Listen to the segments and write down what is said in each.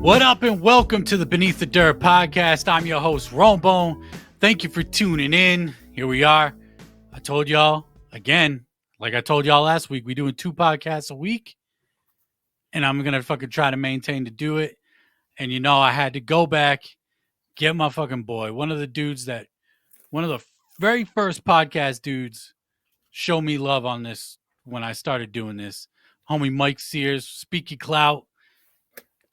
What up and welcome to the Beneath the Dirt Podcast. I'm your host, Rombone. Thank you for tuning in. Here we are. I told y'all, again, like I told y'all last week, we're doing 2 podcasts a week. And I'm going to fucking try to maintain to do it. And you know, I had to go back, get my fucking boy, one of the very first podcast dudes show me love on this when I started doing this. Homie Mike Sears, Speak Ya Clout,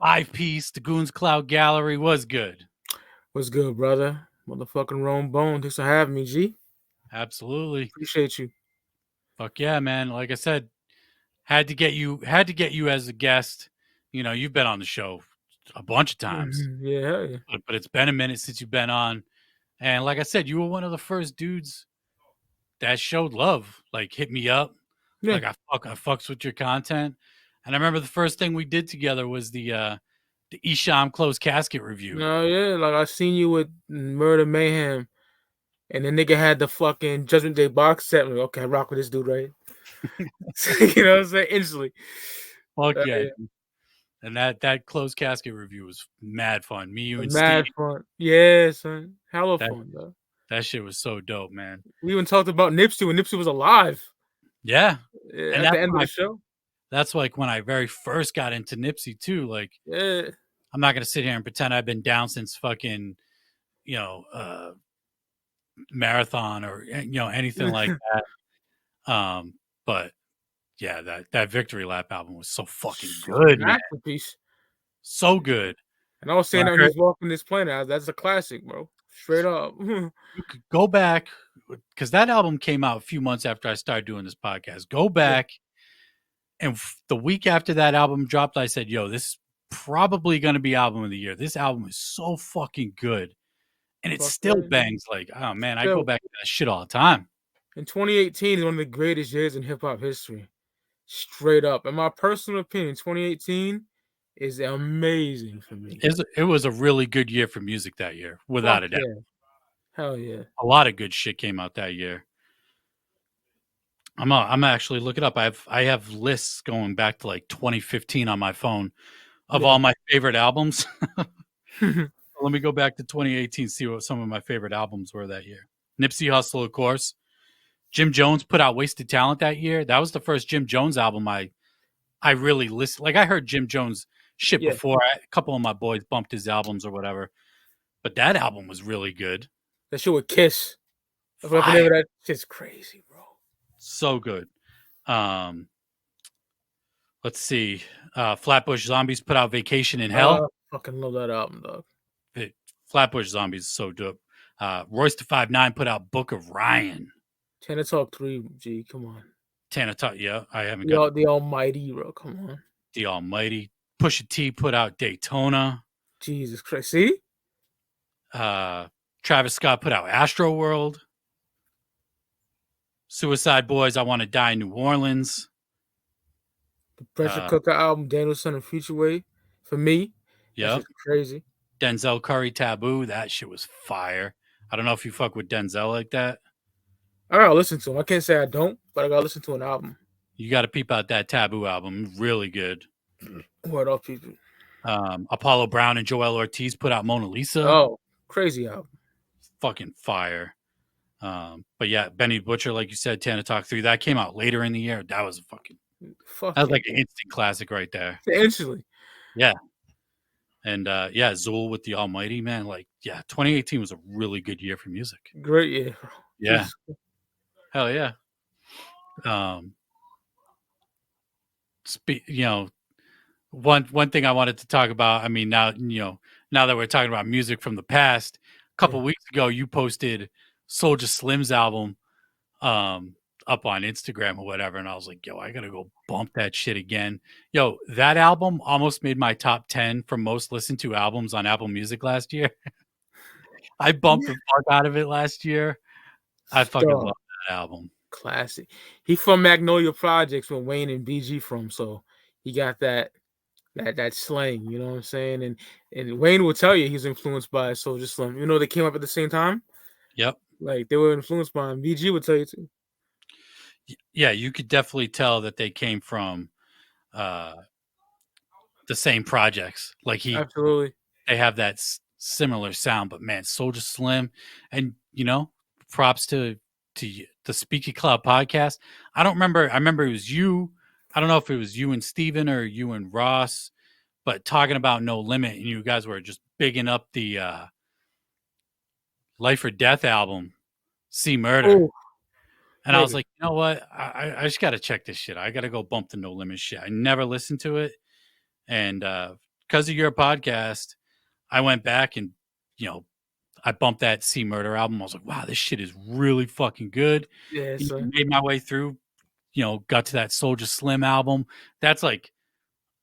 5-piece, the Goons Clout Gallery was good. What's good, brother? Motherfucking Rombone. Thanks for having me, G. Absolutely. Appreciate you. Fuck yeah, man. Like I said, had to get you as a guest. You know, you've been on the show a bunch of times. Mm-hmm. Yeah. But it's been a minute since you've been on. And like I said, you were one of the first dudes that showed love. Like, hit me up. Yeah. Like, I fucks with your content. And I remember the first thing we did together was the Isham closed casket review. No, yeah. Like, I seen you with Murder Mayhem. And the nigga had the fucking Judgment Day box set. Like, okay, I rock with this dude, right? You know what I'm saying? Instantly. Fuck yeah. And that closed casket review was mad fun. Me, you, and mad Steve. Fun. Yeah, son. Hella fun, though. That shit was so dope, man. We even talked about Nipsey when Nipsey was alive. Yeah. And at the end of the show. That's like when I very first got into Nipsey too. Like, yeah. I'm not gonna sit here and pretend I've been down since fucking, Marathon or anything like that. But yeah, that Victory Lap album was so fucking good, man. Masterpiece. So good. And I was saying that when he was walking this planet, that's a classic, bro. Straight up. You could go back, because that album came out a few months after I started doing this podcast. Go back, and the week after that album dropped, I said, yo, this is probably going to be album of the year. This album is so fucking good. And it still bangs. Like, oh, man, I go back to that shit all the time. And 2018 is one of the greatest years in hip-hop history. Straight up. In my personal opinion, 2018 is amazing for me. It was a really good year for music that year, without a doubt. Yeah. Hell yeah. A lot of good shit came out that year. I'm actually looking up. I have lists going back to like 2015 on my phone of all my favorite albums. Let me go back to 2018, see what some of my favorite albums were that year. Nipsey Hussle, of course. Jim Jones put out Wasted Talent that year. That was the first Jim Jones album I really listened. Like, I heard Jim Jones shit before. A couple of my boys bumped his albums or whatever. But that album was really good. That shit with Kiss. That shit's crazy, bro. So good. Let's see. Flatbush Zombies put out Vacation in Hell. I fucking love that album, dog. Flatbush Zombies is so dope. Royce da 5'9" put out Book of Ryan. Tana Talk 3, G, come on. Tana Talk, yeah, I haven't got the Almighty, bro, come on. The Almighty. Pusha T put out Daytona. Jesus Christ, see? Travis Scott put out Astro World. Suicide Boys, I Want to Die in New Orleans. The Pressure Cooker album, Danielson and Future Way, for me. Yeah, crazy. Denzel Curry, Taboo, that shit was fire. I don't know if you fuck with Denzel like that. I gotta listen to him. I can't say I don't, but I gotta listen to an album. You gotta peep out that Taboo album. Really good. What up, people? Apollo Brown and Joel Ortiz put out Mona Lisa. Oh, crazy album. Fucking fire. But yeah, Benny Butcher, like you said, Tana Talk 3, that came out later in the year. That was that was like an instant classic right there. Instantly. Yeah. And Zool with the Almighty, man. Like, yeah, 2018 was a really good year for music. Great year. Yeah. Hell yeah. One thing I wanted to talk about, I mean, now that we're talking about music from the past, a couple weeks ago, you posted Soulja Slim's album up on Instagram or whatever, and I was like, yo, I gotta go bump that shit again. Yo, that album almost made my top 10 for most listened to albums on Apple Music last year. I bumped the fuck out of it last year. I fucking love that album. Classic. He from Magnolia Projects when Wayne and BG from, so he got that slang, you know what I'm saying? And Wayne will tell you he's influenced by Soulja Slim. You know, they came up at the same time. Yep. Like, they were influenced by him. BG would tell you too. Yeah, you could definitely tell that they came from the same projects. Like Absolutely. they have that similar sound, but man, Soulja Slim, and props to the Speak Ya Clout podcast. I don't remember. I remember it was you. I don't know if it was you and Steven or you and Ross, but talking about No Limit, and you guys were just bigging up the Life or Death album, See Murder. Oh, and I was like, you know what? I just got to check this shit. I got to go bump the No Limit shit. I never listened to it. And because of your podcast, I went back and, I bumped that See Murder album. I was like, wow, this shit is really fucking good. yeah, Made my way through, got to that Soulja Slim album. That's like,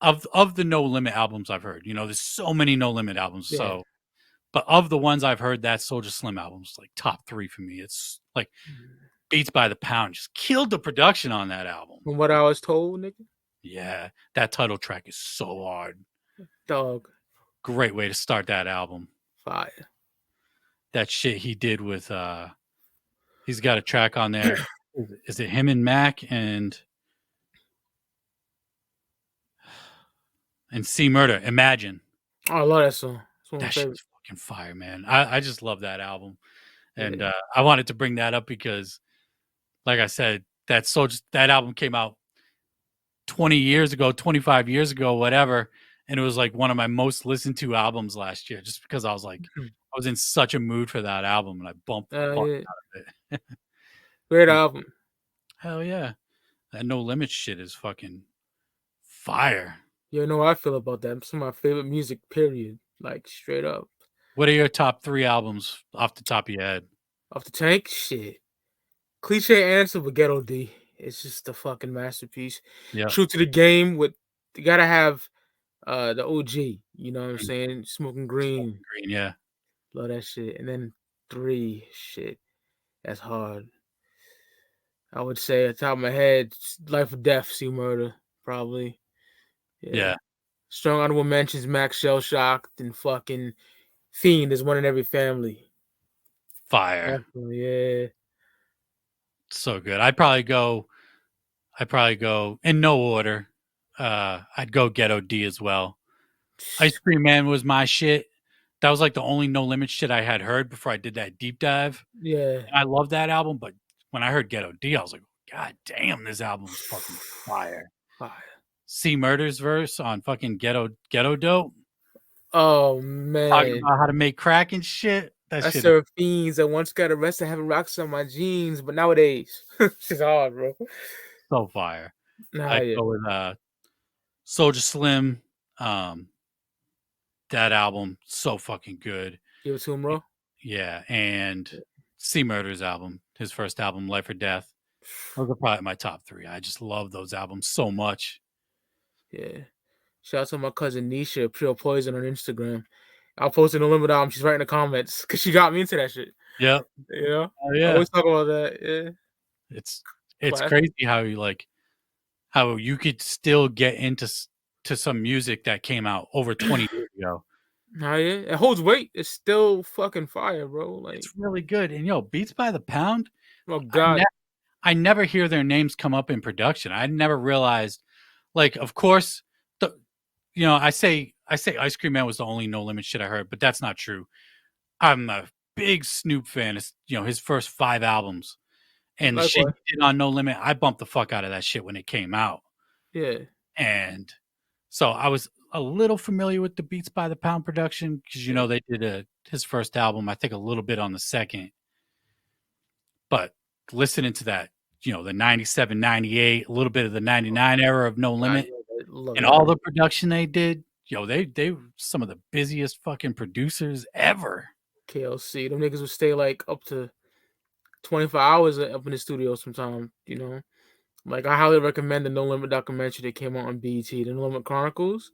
of the No Limit albums I've heard, there's so many No Limit albums. Yeah. So, but of the ones I've heard, that Soulja Slim album's like top 3 for me. It's like Beats by the Pound just killed the production on that album. From what I was told, nigga. Yeah, that title track is so hard. Dog. Great way to start that album. Fire. That shit he did with he's got a track on there. Is it him and Mac and See Murder? Imagine. Oh, I love that song. That shit's fucking fire, man. I just love that album. And I wanted to bring that up because, like I said, that album came out 20 years ago, 25 years ago, whatever. And it was like one of my most listened to albums last year, just because I was like, I was in such a mood for that album, and I bumped the fuck out of it. Great album. Hell yeah. That No Limit shit is fucking fire. You know how I feel about that. It's my favorite music, period. Like, straight up. What are your top 3 albums off the top of your head? Off the tank? Shit. Cliche answer, but Ghetto D. It's just a fucking masterpiece. Yeah. True to the game, you gotta have the OG. You know what I'm saying? Smoking Green. Yeah. Love that shit. And then 3, shit. That's hard. I would say at the top of my head, Life or Death, See Murder, probably. Yeah. Strong honorable mentions, Max Shell Shocked, and fucking Fiend is One in Every Family. Fire. Definitely, yeah. So good. I'd probably go in no order. I'd go Ghetto D as well. Ice Cream Man was my shit. That was like the only No Limit shit I had heard before I did that deep dive. Yeah. And I love that album, but when I heard Ghetto D, I was like, God damn, this album's fucking fire. See Murder's verse on fucking Ghetto Dope. Oh man. Talking about how to make crack and shit. I serve fiends. I once got arrested having rocks on my jeans, but nowadays it's hard, bro. So fire. I go with Soulja Slim. That album, so fucking good. Give it to him, bro. Yeah, and See Murder's album, his first album, Life or Death. Those are probably my top 3. I just love those albums so much. Yeah. Shout out to my cousin Nisha, Pure Poison on Instagram. I'll post No Limit album. She's writing the comments because she got me into that shit. Yep. You know? Oh, yeah. I always talk about that. Yeah. It's crazy how you could still get into some music that came out over 20 years ago. Oh yeah, it holds weight. It's still fucking fire, bro. Like, it's really good. And Beats by the Pound. Oh God, I never hear their names come up in production. I never realized, like, of course, I say Ice Cream Man was the only No Limit shit I heard, but that's not true. I'm a big Snoop fan. It's, his first 5 albums, and the shit he did on No Limit, I bumped the fuck out of that shit when it came out. Yeah, and so I was a little familiar with the Beats by the Pound production because they did his first album, I think a little bit on the second, but listening to that, the 97, 98, a little bit of the 99 era of No Limit, and all the production they did, they were some of the busiest fucking producers ever. KLC, them niggas would stay like up to 24 hours up in the studio sometimes, Like, I highly recommend the No Limit documentary that came out on BET, the No Limit Chronicles.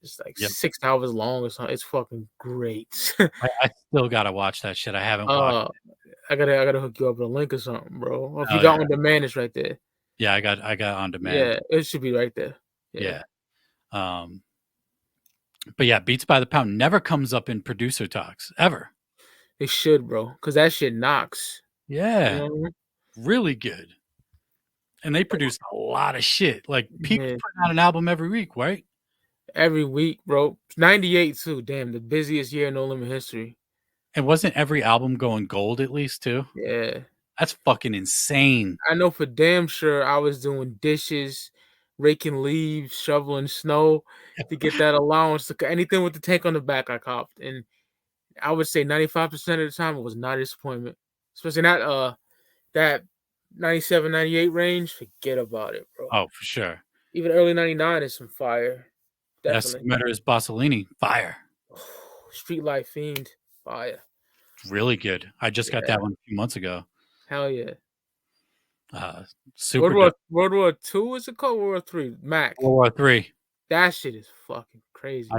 It's like 6 hours long or something. It's fucking great. I still gotta watch that shit. I haven't watched it. I gotta hook you up with a link or something, bro. Or if you got on demand, it's right there. Yeah, I got on demand. Yeah, it should be right there. Yeah. But yeah, Beats by the Pound never comes up in producer talks ever. It should, bro, because that shit knocks. Yeah, really good. And they produce a lot of shit. Like, people putting out an album every week, right? Every week, bro. 98 too. Damn, the busiest year in No Limit history. And wasn't every album going gold at least too? Yeah. That's fucking insane. I know for damn sure I was doing dishes, raking leaves, shoveling snow to get that allowance. Anything with the tank on the back I copped. And I would say 95% of the time it was not a disappointment. Especially that 97, 98 range. Forget about it, bro. Oh, for sure. Even early 99 is some fire. Definitely. Matter is Bassolini. Fire. Street Life Fiend. Fire. Really good. I just got that one a few months ago. Hell yeah. Super World War II is it called? World War Three. Mac. World War III. That shit is fucking crazy.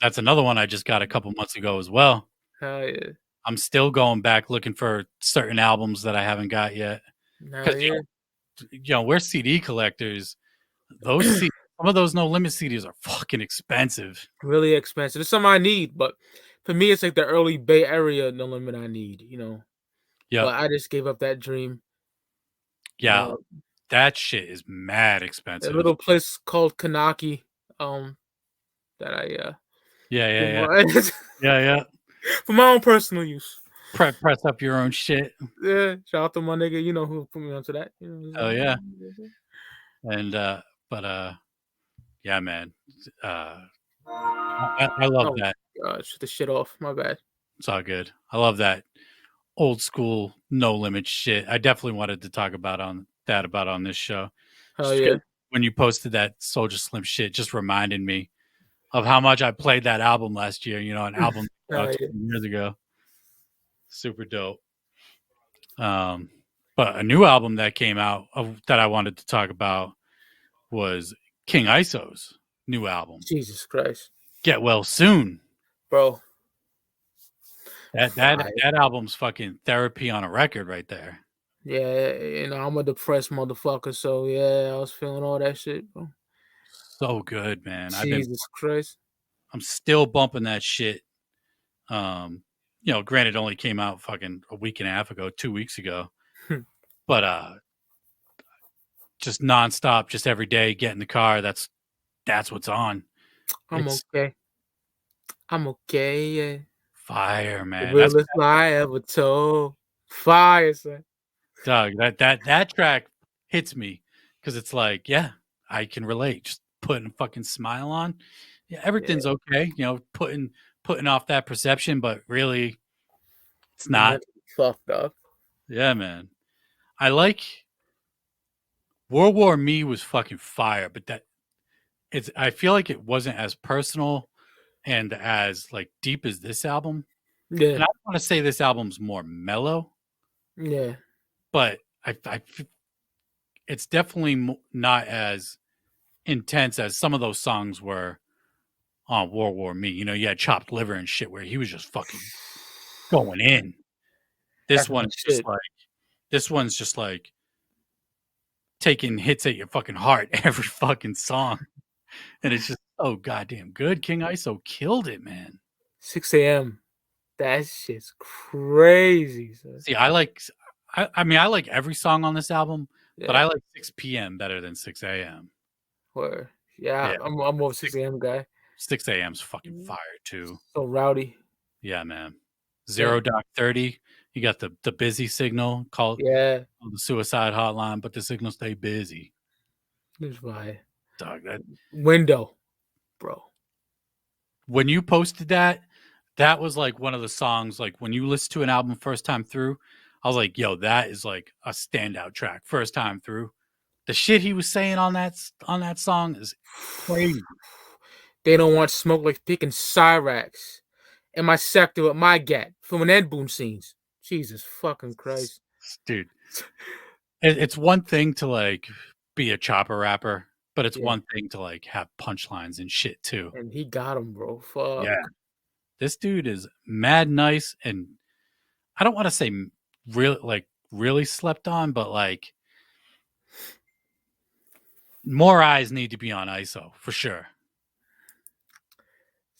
That's another one I just got a couple months ago as well. Hell yeah. I'm still going back looking for certain albums that I haven't got yet. Because you know, we're CD collectors. Some of those No Limit CDs are fucking expensive. Really expensive. It's something I need, but for me, it's like the early Bay Area No Limit I need, you know. Yeah. But I just gave up that dream. Yeah. That shit is mad expensive. A little place called Kanaki, that I yeah. For my own personal use. Press up your own shit. Yeah, shout out to my nigga, you know who put me onto that. You know, oh yeah. And yeah, man. I love that. Gosh, the shit off. My bad. It's all good. I love that old school No Limit shit. I definitely wanted to talk about on this show. Oh yeah. When you posted that Soulja Slim shit, just reminded me of how much I played that album last year. You know, an album 2 years ago. Super dope. But a new album that came out that I wanted to talk about was King ISO's new album. Jesus Christ. Get Well Soon. Bro. That album's fucking therapy on a record right there. Yeah, you know, I'm a depressed motherfucker, so yeah, I was feeling all that shit, bro. So good, man. Jesus Christ. I'm still bumping that shit. You know, granted, it only came out fucking a week and a half ago, 2 weeks ago. But just nonstop, just every day, get in the car. That's what's on. I'm okay, yeah. Fire, man. The realest lie ever told. Fire, son. Doug, that track hits me because it's like, yeah, I can relate. Just putting a fucking smile on. Yeah, everything's okay. You know, putting off that perception, but really, it's not. Fucked up. Yeah, man. I like World War Me was fucking fire, but I feel like it wasn't as personal and as like deep as this album. Yeah. And I want to say this album's more mellow. Yeah. But it's definitely not as intense as some of those songs were on World War Me. You know, you had Chopped Liver and shit where he was just fucking going in. This one's just like taking hits at your fucking heart every fucking song. And it's just so goddamn good. King ISO killed it, man. 6 a.m. That shit's crazy. Son. See, I mean, I like every song on this album, but I like 6 p.m. better than 6 a.m. Where? Yeah, I'm more of a 6 a.m. guy. 6 a.m.'s fucking fire too. So rowdy. Yeah, man. 0.30. You got the busy signal called the suicide hotline, but the signal stay busy. That's why. Dog, that window, bro. When you posted that was like one of the songs. Like when you listen to an album first time through, I was like, "Yo, that is like a standout track first time through." The shit he was saying on that song is crazy. They don't want smoke like picking Cyrax in my sector with my gat filming Ed Boon scenes. Jesus fucking Christ, dude! It's one thing to like be a chopper rapper, but it's one thing to like have punchlines and shit too. And he got him, bro. Fuck. Yeah, this dude is mad nice, and I don't want to say really slept on, but like more eyes need to be on ISO for sure.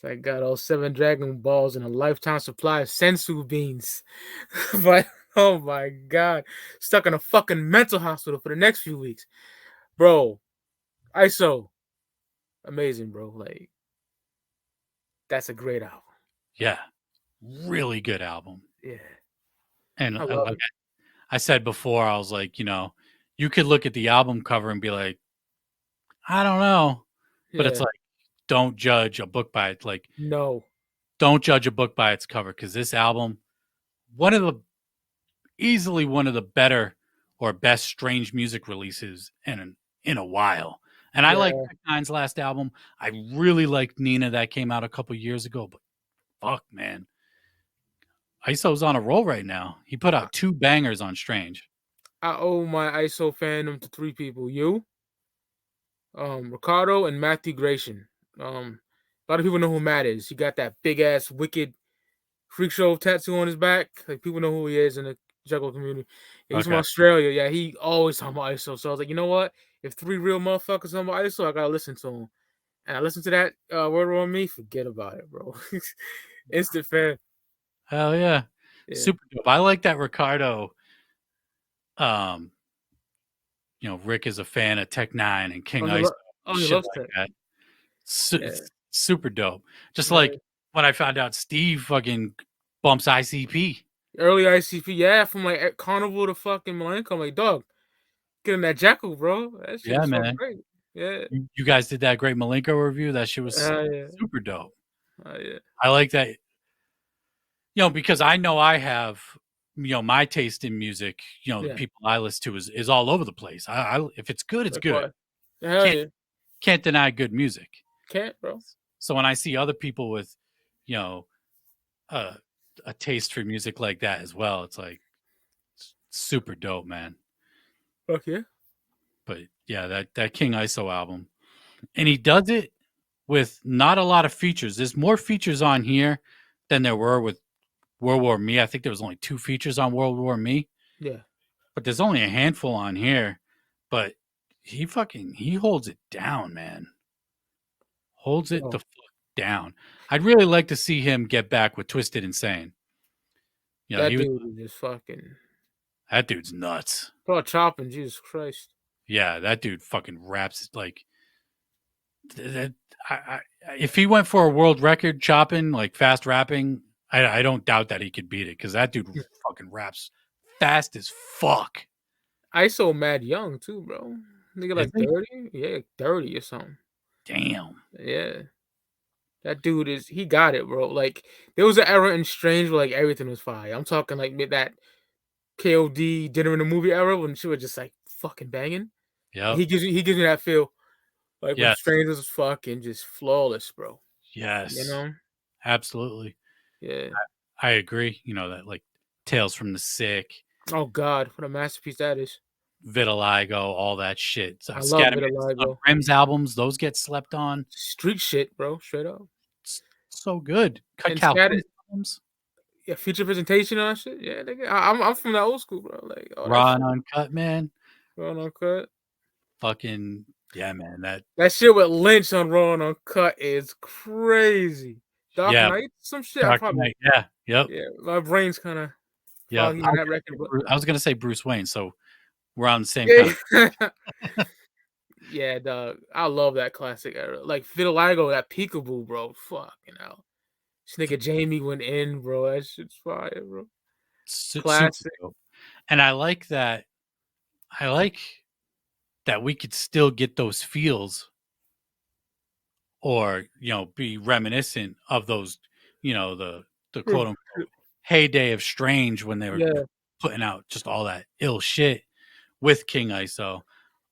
So I got all 7 Dragon Balls and a lifetime supply of sensu beans. But oh my god, stuck in a fucking mental hospital for the next few weeks, bro. ISO, amazing, bro. Like that's a great album. Yeah, really good album. Yeah, And I love like it. I said before, I was like, you could look at the album cover and be like, I don't know, but it's Yeah, like, don't judge a book by it. Like, no, don't judge a book by its cover, because this album, one of the easily one of the better or best strange music releases in a while. And I like yeah, Tech Nine's last album. I really liked Nina that came out a couple years ago, but fuck, man. ISO's on a roll right now. He put I, out 2 bangers on Strange. I owe my ISO fandom to 3 people: you, Ricardo, and Matthew Gratian. A lot of people know who Matt is. He got that big ass wicked freak show tattoo on his back. Like, people know who he is in the Juggalo community. Yeah, he's from Okay. Australia. Yeah, he always talking about ISO. So I was like, you know what? If 3 real motherfuckers talking about ISO, I gotta listen to him. And I listened to that Word on Me. Forget about it, bro. Instant fan. Hell yeah. Yeah, Super dope. I like that Ricardo. Um, Rick is a fan of Tech Nine and King oh, Ice, he shit loves like that. that. Yeah, Super dope. Just yeah. like when I found out Steve fucking bumps ICP. Early ICP, yeah, from like Carnival to fucking Malenko. I'm like, dog, get in that jackal, bro. That shit Yeah, is fucking man. great. Yeah, You guys did that great Malenko review. That shit was yeah, super dope. yeah, I like that, because I know I have, my taste in music, the yeah. people I listen to is all over the place. If it's good, it's Like good. what? Hell Can't yeah, can't deny good music. can't, bro. So when I see other people with, you know, a a taste for music like that as well, it's like super dope, man. Fuck yeah. But yeah, that King ISO album, and he does it with not a lot of features. There's more features on here than there were with World War Me. I think there was only 2 features on World War Me, Yeah. but there's only a handful on here. But he holds it down, man. Holds it the Bro, fuck down. I'd really like to see him get back with Twisted Insane. that He was dude is just fucking. that dude's nuts. Bro, chopping, Jesus Christ. Yeah, that dude fucking raps like that. I, if he went for a world record chopping, like fast rapping, I don't doubt that he could beat it, because that dude fucking raps fast as fuck. ISO mad young too, bro. Nigga Is like he? 30? Yeah, 30 or something. Damn. Yeah. That dude he got it, bro. Like, there was an era in Strange where like everything was fire. I'm talking like mid that KOD dinner in the movie era when she was just like fucking banging. Yep. He gives me that feel. Like when Yes. Strange was fucking just flawless, bro. You Yes. know? Absolutely. Yeah. I agree. That like Tales from the Sick, Oh God, what a masterpiece that is. Vitiligo, all that shit. I love Scatterman's Vitiligo. Grimm's albums, those get slept on. Street shit, bro. Straight up. So good. Cut And Scatter, Calhoun's albums, yeah, feature presentation on that shit. Yeah, nigga. I'm from that old school, bro. Like, oh, that Raw and shit. Uncut, man. Raw and Uncut. Fucking yeah, man. That shit with Lynch on Raw and Uncut is crazy. Dark Yeah, Knight, some shit. I Dark probably, Knight. Yeah, yep, yeah. My brain's kind of yep. foggy on that record, but I was gonna say Bruce Wayne, so we're on the same kind yeah, of. yeah, dog. I love that classic era. Like Vitiligo, that Peekaboo, bro. Fucking hell. This nigga Jamie went in, bro. That shit's fire, bro. Super Classic. dope. And I like that. I like that we could still get those feels, or be reminiscent of those, the quote unquote heyday of Strange, when they were Yeah, putting out just all that ill shit with King ISO.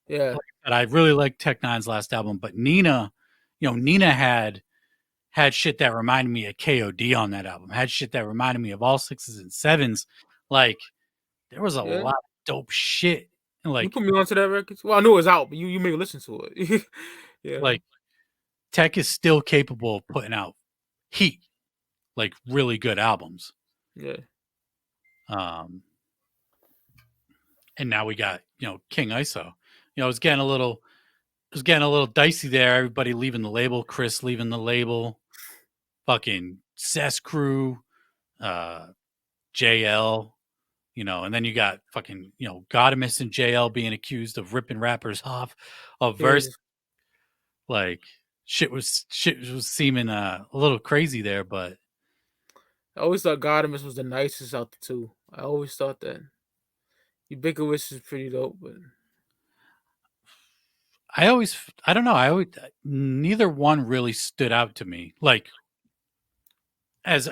yeah, And I really like Tech Nine's last album, but Nina had shit that reminded me of KOD on that album. Had shit that reminded me of all sixes and sevens. Like, there was a yeah. lot of dope shit. You Like, put me onto that record. Well, I knew it was out, but you made me listen to it. Yeah, like Tech is still capable of putting out heat, like really good albums. yeah, Um, and now we got King ISO. It was getting a little dicey there. Everybody leaving the label. Chris leaving the label. Fucking Cess Crew, JL, and then you got fucking Godimus and JL being accused of ripping rappers off of yeah. verse. Like, shit was seeming a little crazy there, but I always thought Godimus was the nicest out the two. I always thought that. Ubiquitous is pretty dope, but I don't know. Neither one really stood out to me. Like as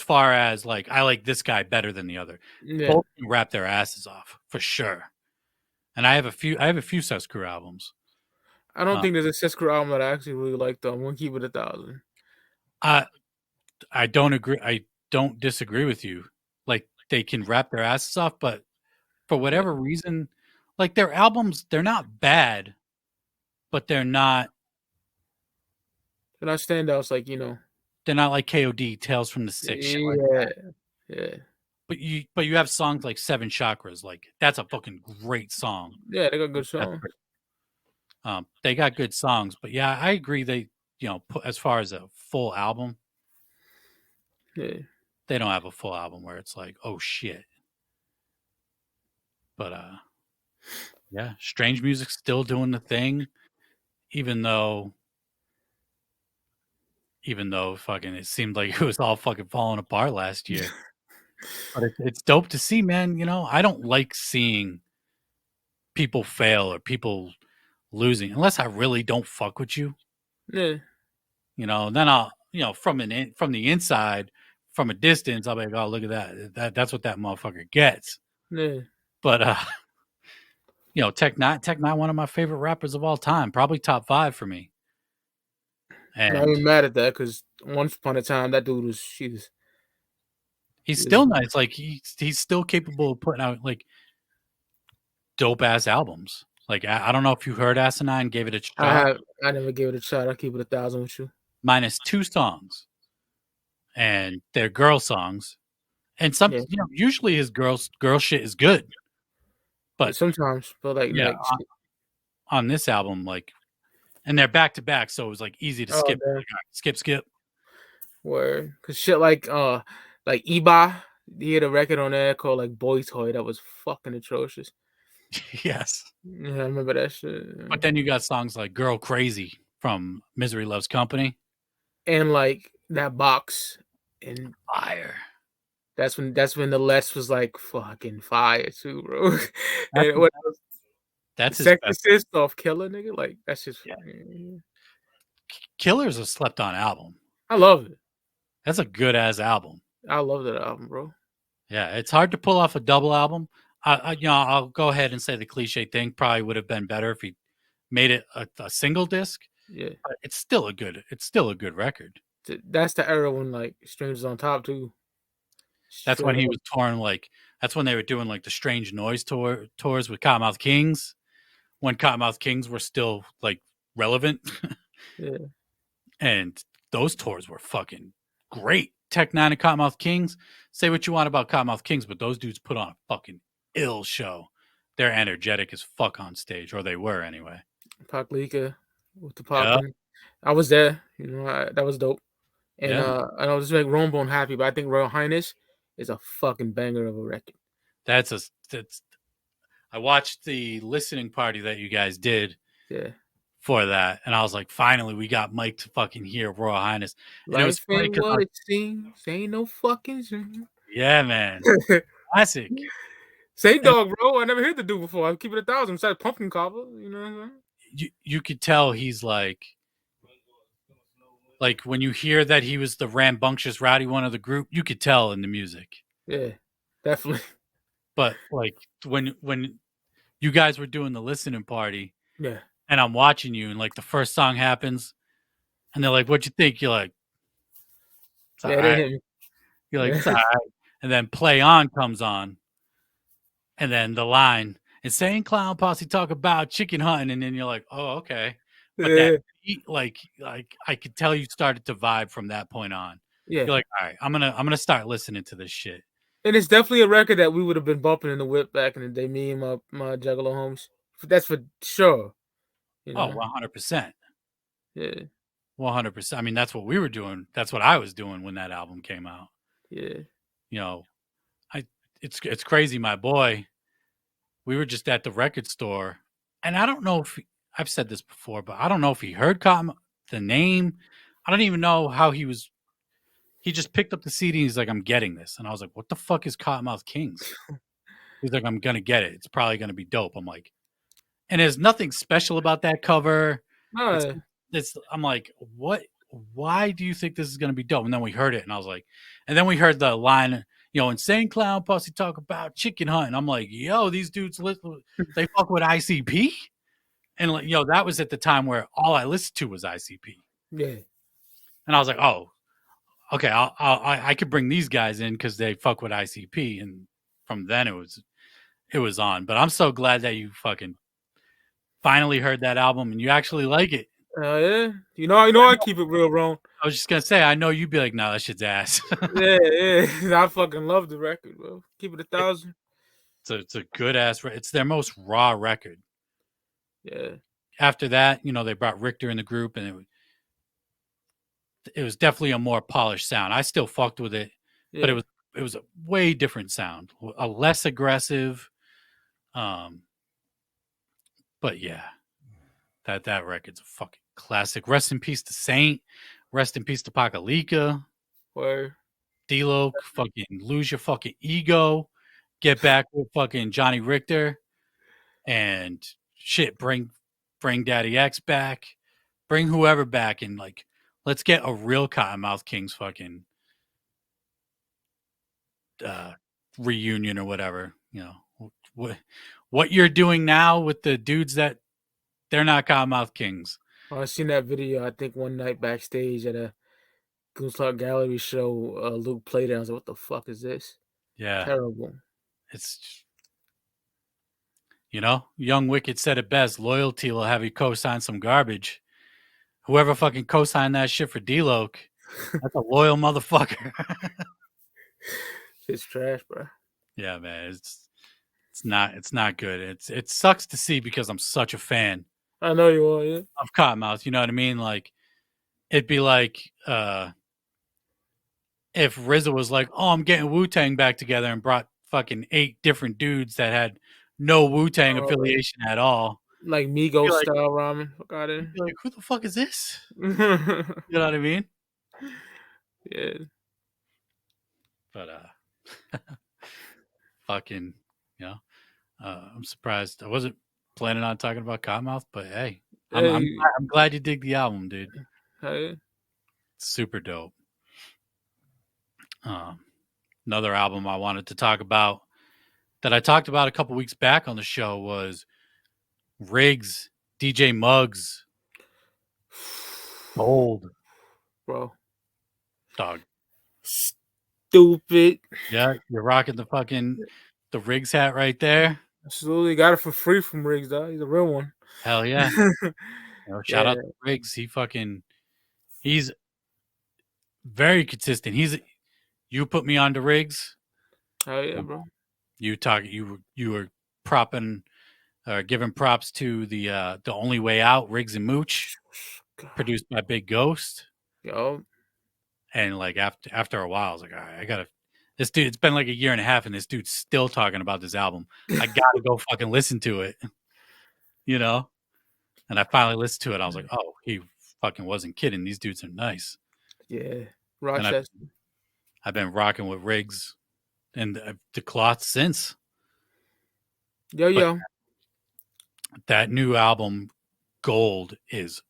far as like I like this guy better than the other. yeah. Both can rap their asses off for sure. And I have a few Sus Crew albums. I don't think there's a Sis Crew album that I actually really like though. I'm gonna keep it 1,000. I don't agree. I don't disagree with you. Like they can rap their asses off, but for whatever reason, like their albums, they're not bad, but they're not standouts like, they're not like KOD, Tales from the Six. Shit like that. Yeah. But you have songs like Seven Chakras, like that's a fucking great song. Yeah, they got good songs. They got good songs, but yeah, I agree. They, put, as far as a full album, Yeah. they don't have a full album where it's like, oh shit. But yeah, Strange Music's still doing the thing, even though fucking it seemed like it was all fucking falling apart last year. But it's dope to see, man. I don't like seeing people fail or people losing unless I really don't fuck with you. Yeah. Then I'll, from the inside, from a distance, I'll be like, oh, look at that. That's what that motherfucker gets. Yeah. But Tech Nine, one of my favorite rappers of all time, probably top 5 for me. And I'm not even mad at that because once upon a time that dude was he's still nice. Like he's still capable of putting out like dope ass albums. Like I don't know if you heard Asinine, gave it a shot. I never gave it a shot. I'll keep it 1,000 with you. Minus 2 songs, and they're girl songs, and some usually his girl shit is good, but sometimes, but like on this album, like, and they're back to back, so it was like easy to skip. Like, skip. Where because shit like Eba, he had a record on there called like Boy Toy that was fucking atrocious. Yes. Yeah, I remember that shit. But then you got songs like Girl Crazy from Misery Loves Company. And like that box and fire. That's when the Let's was like fucking fire too, bro. That's his best off Killer, nigga. Like that's just Killer's a slept on album. I love it. That's a good ass album. I love that album, bro. Yeah, it's hard to pull off a double album. I'll go ahead and say the cliche thing probably would have been better if he made it a single disc. Yeah, but it's still a good record. That's the era when like Strangers on Top too. That's when he was touring. Like that's when they were doing like the Strange Noise tours with Cottonmouth Kings. When Cottonmouth Kings were still like relevant. Yeah, and those tours were fucking great. Tech Nine and Cottonmouth Kings. Say what you want about Cottonmouth Kings, but those dudes put on a fucking ill show. They're energetic as fuck on stage, or they were anyway. Paklika with the popping. Yep. I was there. That was dope. And I know this make Romebone happy, but I think Royal Highness is a fucking banger of a record. I watched the listening party that you guys did. Yeah. For that, and I was like, finally, we got Mike to fucking hear Royal Highness. And it was funny what it seems. Ain't no fucking dream. Yeah, man. Classic. Same dog, bro. I never heard the dude before. I keep it 1,000. Besides Pumpkin Cobbler, you know what I'm saying? You could tell he's like when you hear that he was the rambunctious rowdy one of the group, you could tell in the music. Yeah, definitely. But like when you guys were doing the listening party, yeah. And I'm watching you, and like the first song happens, and they're like, "What'd you think?" You're like, "It's all right." You're like, "It's all right." And then Play On comes on, and then the line, "Insane Clown Posse talk about chicken hunting," and then you're like, "Oh, okay." But that like I could tell you started to vibe from that point on. Yeah, you're like, "All right, I'm gonna start listening to this shit." And it's definitely a record that we would have been bumping in the whip back in the day. Me and my Juggalo homies. That's for sure. Oh, 100%. Yeah. 100%. I mean, that's what we were doing. That's what I was doing when that album came out. Yeah. It's crazy. My boy, we were just at the record store, and I don't know if I've said this before, but I don't know if he heard the name. I don't even know how he was. He just picked up the CD and he's like, I'm getting this. And I was like, what the fuck is Cottonmouth Kings? He's like, I'm going to get it. It's probably going to be dope. I'm like, and there's nothing special about that cover. No. I'm like, what? Why do you think this is going to be dope? And then we heard it and I was like, and then we heard the line, Insane Clown Posse talk about chicken hunting. I'm like, yo, these dudes, they fuck with ICP? And, that was at the time where all I listened to was ICP. Yeah. And I was like, oh, okay, I could bring these guys in because they fuck with ICP. And from then it was on. But I'm so glad that you fucking finally heard that album and you actually like it. Yeah. I keep it real, bro. I was just going to say, I know you'd be like, no, that shit's ass. Yeah. I fucking love the record, bro. Keep it 1,000. It's a good ass. It's their most raw record. Yeah. After that, they brought Richter in the group, and it was definitely a more polished sound. I still fucked with it, but it was a way different sound, a less aggressive. But yeah, that record's a fucking classic. Rest in peace to Saint. Rest in peace to Pakalika. Where D-Lo, fucking lose your fucking ego. Get back with fucking Johnny Richter, and shit. Bring Daddy X back. Bring whoever back, and let's get a real Cottonmouth Kings fucking reunion or whatever. What you're doing now with the dudes that they're not Cottonmouth Kings. I seen that video. I think one night backstage at a Goons Clout Gallery show, Luke played it. I was like, "What the fuck is this?" Yeah, terrible. It's Young Wicked said it best. Loyalty will have you co-sign some garbage. Whoever fucking co-signed that shit for D-Loc, that's a loyal motherfucker. Shit's trash, bro. Yeah, man, it's not good. It sucks to see because I'm such a fan. I know you are, yeah. Of Cottonmouth, you know what I mean? Like, it'd be like if RZA was like, "Oh, I'm getting Wu-Tang back together," and brought fucking 8 different dudes that had no Wu-Tang affiliation at all, like Migos style ramen. Fuck out of it. Like, who the fuck is this? You know what I mean? Yeah. But fucking, I'm surprised. I wasn't planning on talking about Cottonmouth, but hey, I'm glad you dig the album, dude. Hey. Super dope. Another album I wanted to talk about that I talked about a couple weeks back on the show was Riggs, DJ Muggs, Bold, bro. Dog. Stupid. Yeah, you're rocking the Riggs hat right there. Absolutely, got it for free from Riggs, dog. He's a real one. Hell yeah. Shout out to Riggs. He's very consistent. You put me on to Riggs. Oh yeah, bro. You were propping giving props to the Only Way Out, Riggs and Mooch, produced by Big Ghost. Yo. And after a while, I was like, all right, I gotta. This dude, it's been like a year and a half, and this dude's still talking about this album. I gotta go fucking listen to it, And I finally listened to it. I was like, oh, he fucking wasn't kidding. These dudes are nice. Yeah, Rochester. I've been rocking with Riggs and the Cloth since. Yo. That new album, Gold, is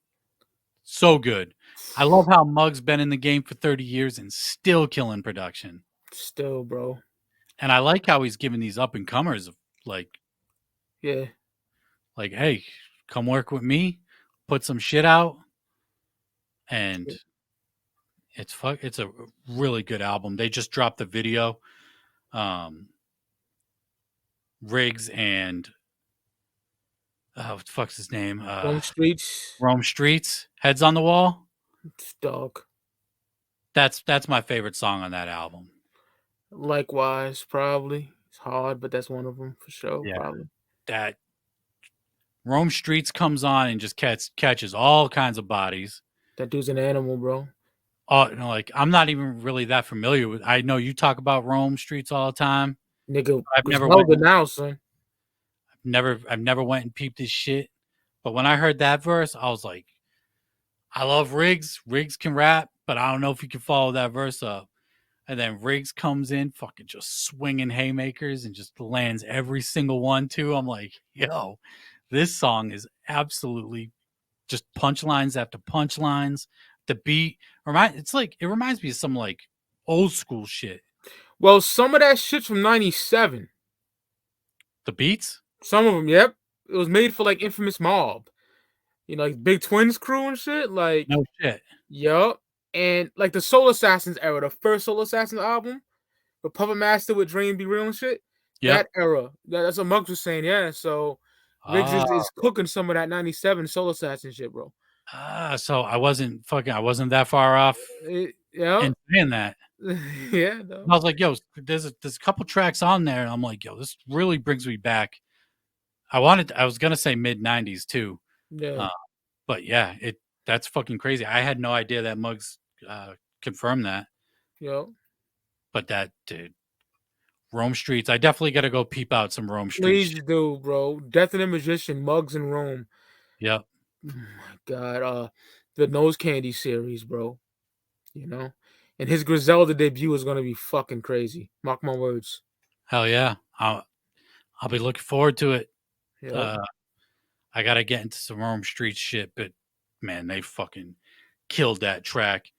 so good. I love how Muggs been in the game for 30 years and still killing production. Still, bro. And I like how he's giving these up and comers yeah, hey, come work with me, put some shit out, and it's a really good album. They just dropped the video. Riggs and what the fuck's his name? Rome Streets. Heads on the Wall. Dog. That's my favorite song on that album. Likewise, probably. It's hard, but that's one of them for sure. Yeah, probably. That Rome Streets comes on and just catches all kinds of bodies. That dude's an animal, bro. Oh, I'm not even really that familiar with. I know you talk about Rome Streets all the time. Nigga, I've never now, son. I've never went and peeped his shit. But when I heard that verse, I was like, I love Riggs. Riggs can rap, but I don't know if he can follow that verse up. And then Riggs comes in, fucking just swinging haymakers and just lands every single one too. I'm like, yo, this song is absolutely just punchlines after punchlines. The beat it reminds me of some like old school shit. Well, some of that shit's from '97. The beats? Some of them, yep. It was made for like Infamous Mob. Like Big Twins crew and shit. Like, No shit. yup. And like the Soul Assassins era, the first Soul Assassins album, with Puppet Master with Dream Be Real and shit. Yep. That era. That's what Muggs was saying, yeah. So Riggs is cooking some of that '97 Soul Assassin shit, bro. So I wasn't that far off Yeah. in saying that. Yeah. No. I was like, yo, there's a couple tracks on there, and I'm like, yo, this really brings me back. I was gonna say mid '90s too. Yeah. But yeah, that's fucking crazy. I had no idea that Muggs confirmed that. Yep. But that dude, Rome Streets. I definitely got to go peep out some Rome Streets. Please do, bro. Death of the Magician, Muggs in Rome. Yep. Oh my god. The Nose Candy series, bro. And his Griselda debut is gonna be fucking crazy. Mark my words. Hell yeah. I'll be looking forward to it. Yep. I gotta get into some Rome Streets shit, but man, they fucking killed that track.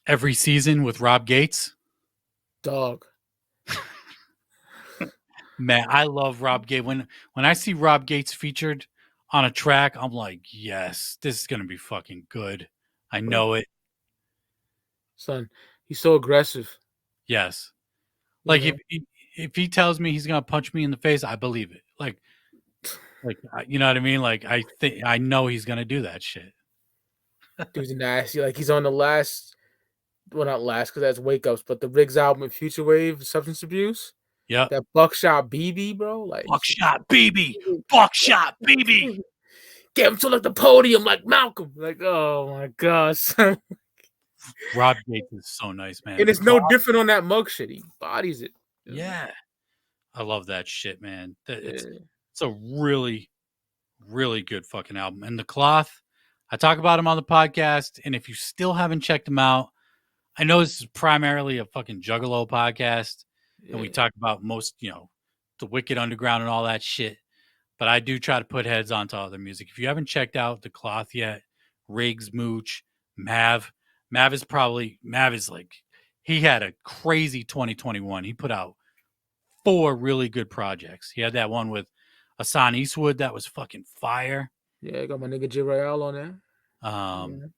Every season with Rob Gates. Dog. Man, I love Rob Gates. When I see Rob Gates featured on a track, I'm like, yes, this is gonna be fucking good. I know it. Son, he's so aggressive. Yes. Like if he tells me he's gonna punch me in the face, I believe it. Like you know what I mean? Like I know he's gonna do that shit. Dude's nasty. Like he's on the last, well, not last because that's Wake Ups, but the Riggs album with Future Wave, Substance Abuse. Yeah. That Buckshot BB, bro. Like Buckshot BB. Buckshot BB. Get him to like the podium like Malcolm. Like, oh my god, son. Rob Gates is so nice, man. And it's no different on that mug shit. He bodies it. Yeah. I love that shit, man. It's a really, really good fucking album. And The Cloth, I talk about him on the podcast. And if you still haven't checked him out, I know this is primarily a fucking Juggalo podcast. And we talk about most, the Wicked Underground and all that shit. But I do try to put heads onto other music. If you haven't checked out The Cloth yet, Riggs, Mooch, Mav is like, he had a crazy 2021. He put out 4 really good projects. He had that one with Hassan Eastwood that was fucking fire. Yeah, I got my nigga J. Royale on there.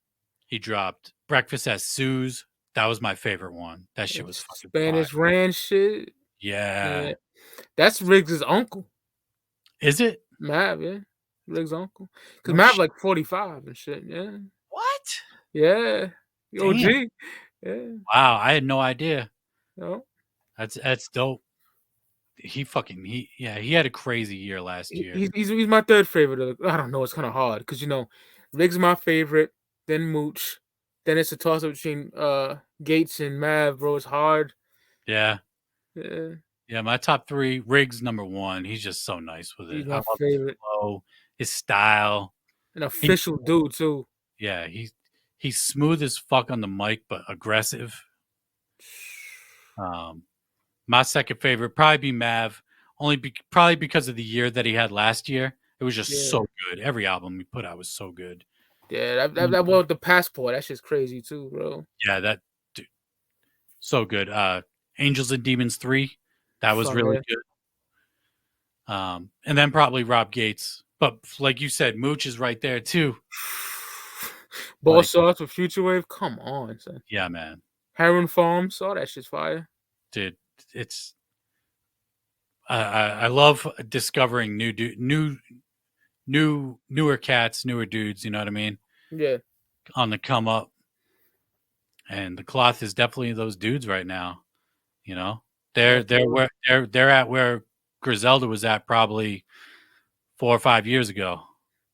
He dropped Breakfast at Sue's. That was my favorite one. That shit was fucking Spanish fire. Ranch shit. Yeah. That's Riggs' uncle. Is it? Mav, yeah. Riggs' uncle. Because Mav like 45 and shit, yeah. What? Yeah. OG. Yeah. Wow, I had no idea. No. That's dope. He had a crazy year last year. He's my third favorite. I don't know, it's kind of hard because Riggs my favorite, then Mooch, then it's a toss up between Gates and Mav, bro. It's hard. Yeah. Yeah, my top 3, Riggs number 1. He's just so nice with it. He's my favorite. His style. An official dude too. Yeah, he's smooth as fuck on the mic, but aggressive. My second favorite probably be Mav, probably because of the year that he had last year. It was just so good. Every album he put out was so good. Yeah, that one with the Passport, that shit's crazy too, bro. Yeah, that dude, so good. Angels and Demons 3, that was really good. And then probably Rob Gates, but like you said, Mooch is right there too. Boss Sauce with Future Wave, come on, son. Yeah, man. Heron Farms, all that shit's fire, dude. It's I love discovering newer cats, newer dudes. You know what I mean? Yeah. On the come up, and The Cloth is definitely those dudes right now. They're at where Griselda was at probably 4 or 5 years ago.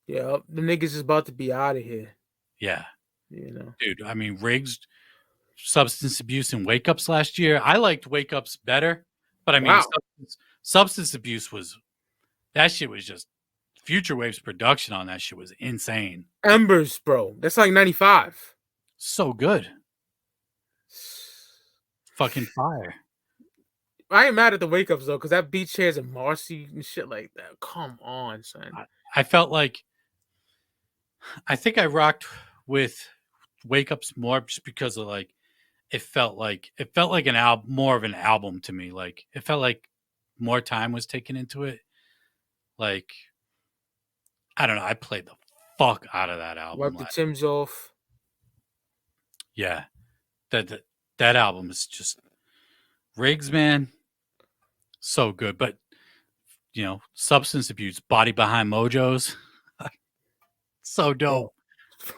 Yeah, the niggas is about to be out of here. Yeah, dude. I mean, Riggs, Substance Abuse, and Wake Ups last year. I liked Wake Ups better, but I mean, substance Abuse that shit was just Future Wave's production on that shit was insane. Embers, bro. That's like 95. So good. Fucking fire. I ain't mad at the wake ups though, because that beat chairs and Marcy and shit like that. Come on, son. I felt like I think I rocked with Wake Ups more just because of like it felt like an album, more of an album to me. Like it felt like more time was taken into it. Like I don't know, I played the fuck out of that album. Wipe the Timbs off. Yeah, that album is just Riggs, man, so good. But you know, Substance Abuse, Body Behind Mojos, so dope.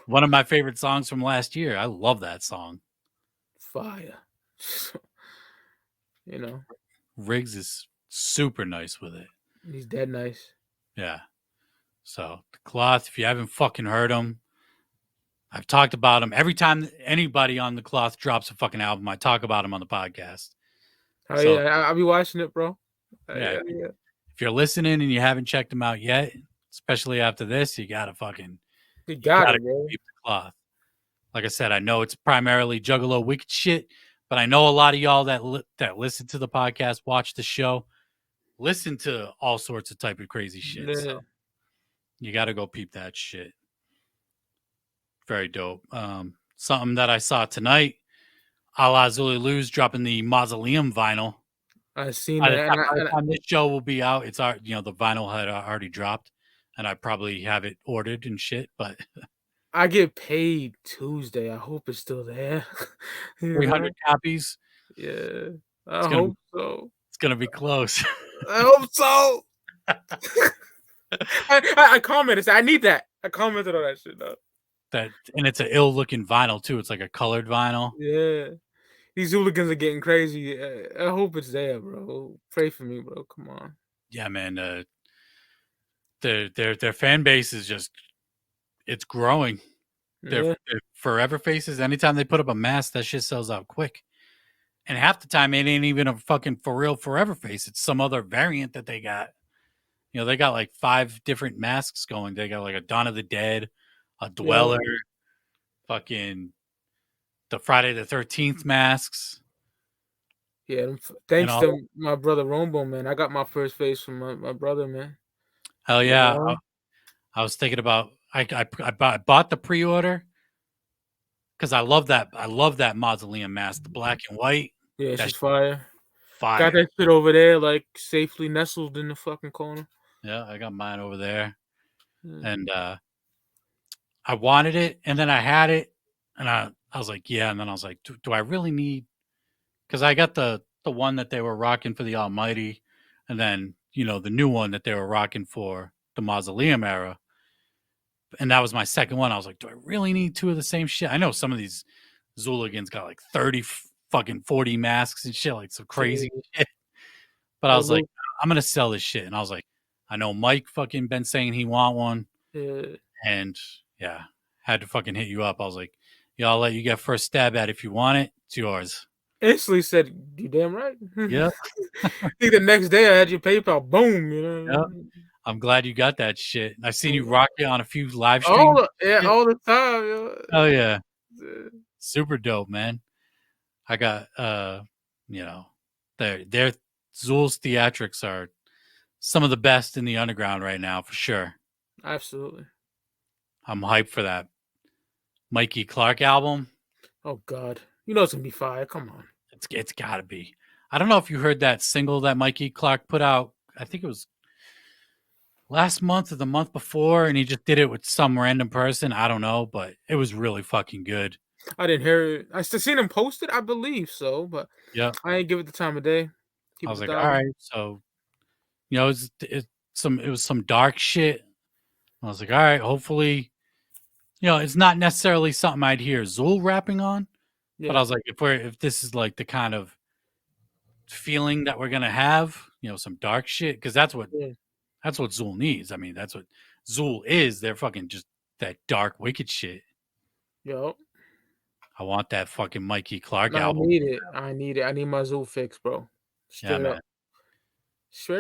One of my favorite songs from last year. I love that song. Fire. You know, Riggs is super nice with it. He's dead nice. Yeah. So the Cloth, if you haven't fucking heard him, I've talked about him every time anybody on the Cloth drops a fucking album. I talk about him on the podcast. Oh so, yeah, I'll be watching it, bro. Yeah. If you're listening and you haven't checked him out yet, especially after this, you gotta fucking you gotta keep the Cloth. Like I said, I know it's primarily Juggalo Wicked shit, but I know a lot of y'all that listen to the podcast, watch the show, listen to all sorts of type of crazy shit. Yeah. So you got to go peep that shit. Very dope. Something that I saw tonight, a la Zuli Lou's dropping the Mausoleum vinyl. I've seen that. By the time this show will be out, it's the vinyl had already dropped, and I probably have it ordered and shit. But I get paid Tuesday. I hope it's still there. 300 copies. Yeah, I hope so. It's gonna be close. I hope so. I commented. I need that. I commented on that shit though. And it's an ill-looking vinyl too. It's like a colored vinyl. Yeah, these hooligans are getting crazy. I hope it's there, bro. Pray for me, bro. Come on. Yeah, man. Their fan base is just it's growing. They're forever faces. Anytime they put up a mask, that shit sells out quick. And half the time, it ain't even a fucking for real forever face. It's some other variant that they got. You know, they got like 5 different masks going. They got like a Dawn of the Dead, a Dweller, fucking the Friday the 13th masks. Yeah, thanks to my brother Rombo, man. I got my first face from my brother, man. Hell yeah. I was thinking about I bought the pre-order because I love that Mausoleum mask, the black and white. Yeah, it's fire. Fire. Got that shit over there, like safely nestled in the fucking corner. Yeah, I got mine over there. And I wanted it, and then I had it, and I was like, yeah, and then I was like, do I really need? Because I got the one that they were rocking for the Almighty, and then the new one that they were rocking for the Mausoleum era, and that was my second one. I was like, do I really need 2 of the same shit? I know some of these Zooligans got like 30 fucking 40 masks and shit, like some crazy shit. But I was like, I'm gonna sell this shit, and I was like, I know Mike fucking been saying he want one, and had to fucking hit you up. I was like, I'll let you get first stab at it. If you want it, it's yours. Instantly said, you damn right. Yeah. I think the next day I had your PayPal. Boom. Yeah. I'm glad you got that shit. I've seen you rock it on a few live streams. All the time. Yo. Oh yeah. Super dope, man. I got their Zool's theatrics are some of the best in the underground right now, for sure. Absolutely. I'm hyped for that Mikey Clark album. Oh God. It's gonna be fire. Come on. It's gotta be. I don't know if you heard that single that Mikey Clark put out. I think it was last month or the month before, and he just did it with some random person. I don't know, but it was really fucking good. I didn't hear it. I still seen him post it, I believe so, but I ain't give it the time of day. I was like, all right, so it was some dark shit. I was like, all right, hopefully, it's not necessarily something I'd hear Zool rapping on. But I was like, if this is like the kind of feeling that we're gonna have, some dark shit, because that's what Zool needs. I mean, that's what Zool is. They're fucking just that dark, wicked shit. Yo, I want that fucking Mikey Clark album. I need it. I need my Zool fix, bro. Straight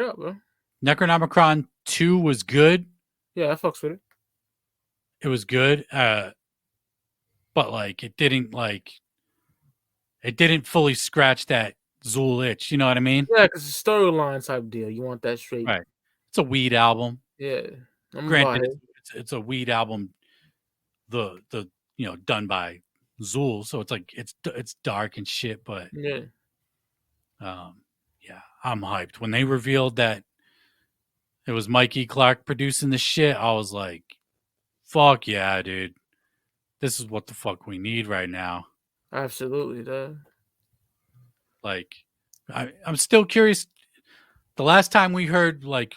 up, bro. Necronomicon 2 was good. Yeah, I fucks with it. It was good, but like it didn't fully scratch that Zool itch. You know what I mean? Yeah, because it's a storyline type deal. You want that straight. Right. It's a weed album. Yeah, I'm about Granted, it. it's a weed album. The done by Zool, so it's like it's dark and shit. But Yeah, yeah, I'm hyped. When they revealed that it was Mikey Clark producing the shit, I was like, "Fuck yeah, dude! This is what the fuck we need right now." absolutely. Like, I'm still curious. The last time we heard like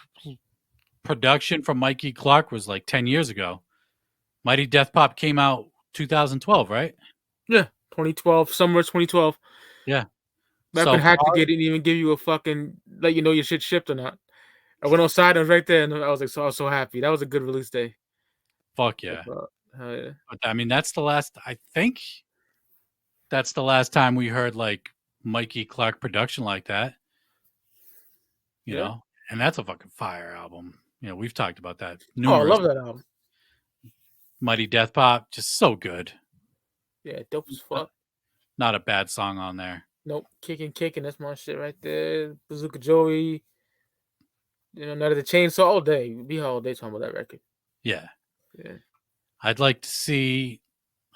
production from Mikey Clark was like 10 years ago. Mighty Death Pop came out 2012, right? Yeah, 2012, summer 2012. Yeah. Back So when Hack far, didn't even give you a fucking let you know your shit shipped or not. I went outside and was right there, and I was like, I was so happy. That was a good release day. fuck yeah. Hell yeah. But I mean, I think that's the last time we heard like Mikey Clark production like that, Yeah. and that's a fucking fire album. We've talked about that Oh, I numerous. love that album. Mighty Death Pop, just so good. Yeah, dope as fuck. Not a bad song on there. Nope, kicking. That's my shit right there. Bazooka Joey. Night of the Chainsaw all day. Be here all day talking about that record. Yeah. Yeah. I'd like to see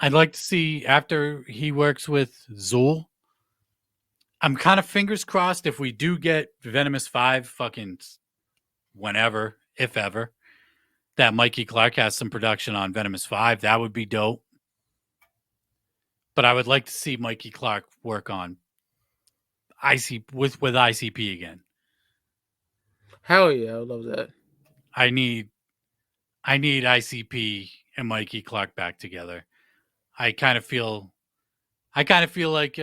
after he works with Zool. I'm kind of fingers crossed if we do get Venomous 5 fucking whenever, if ever, that Mikey Clark has some production on Venomous 5. That would be dope. But I would like to see Mikey Clark work on with ICP again. Hell yeah, I love that. I need ICP and Mikey Clark back together. I kind of feel like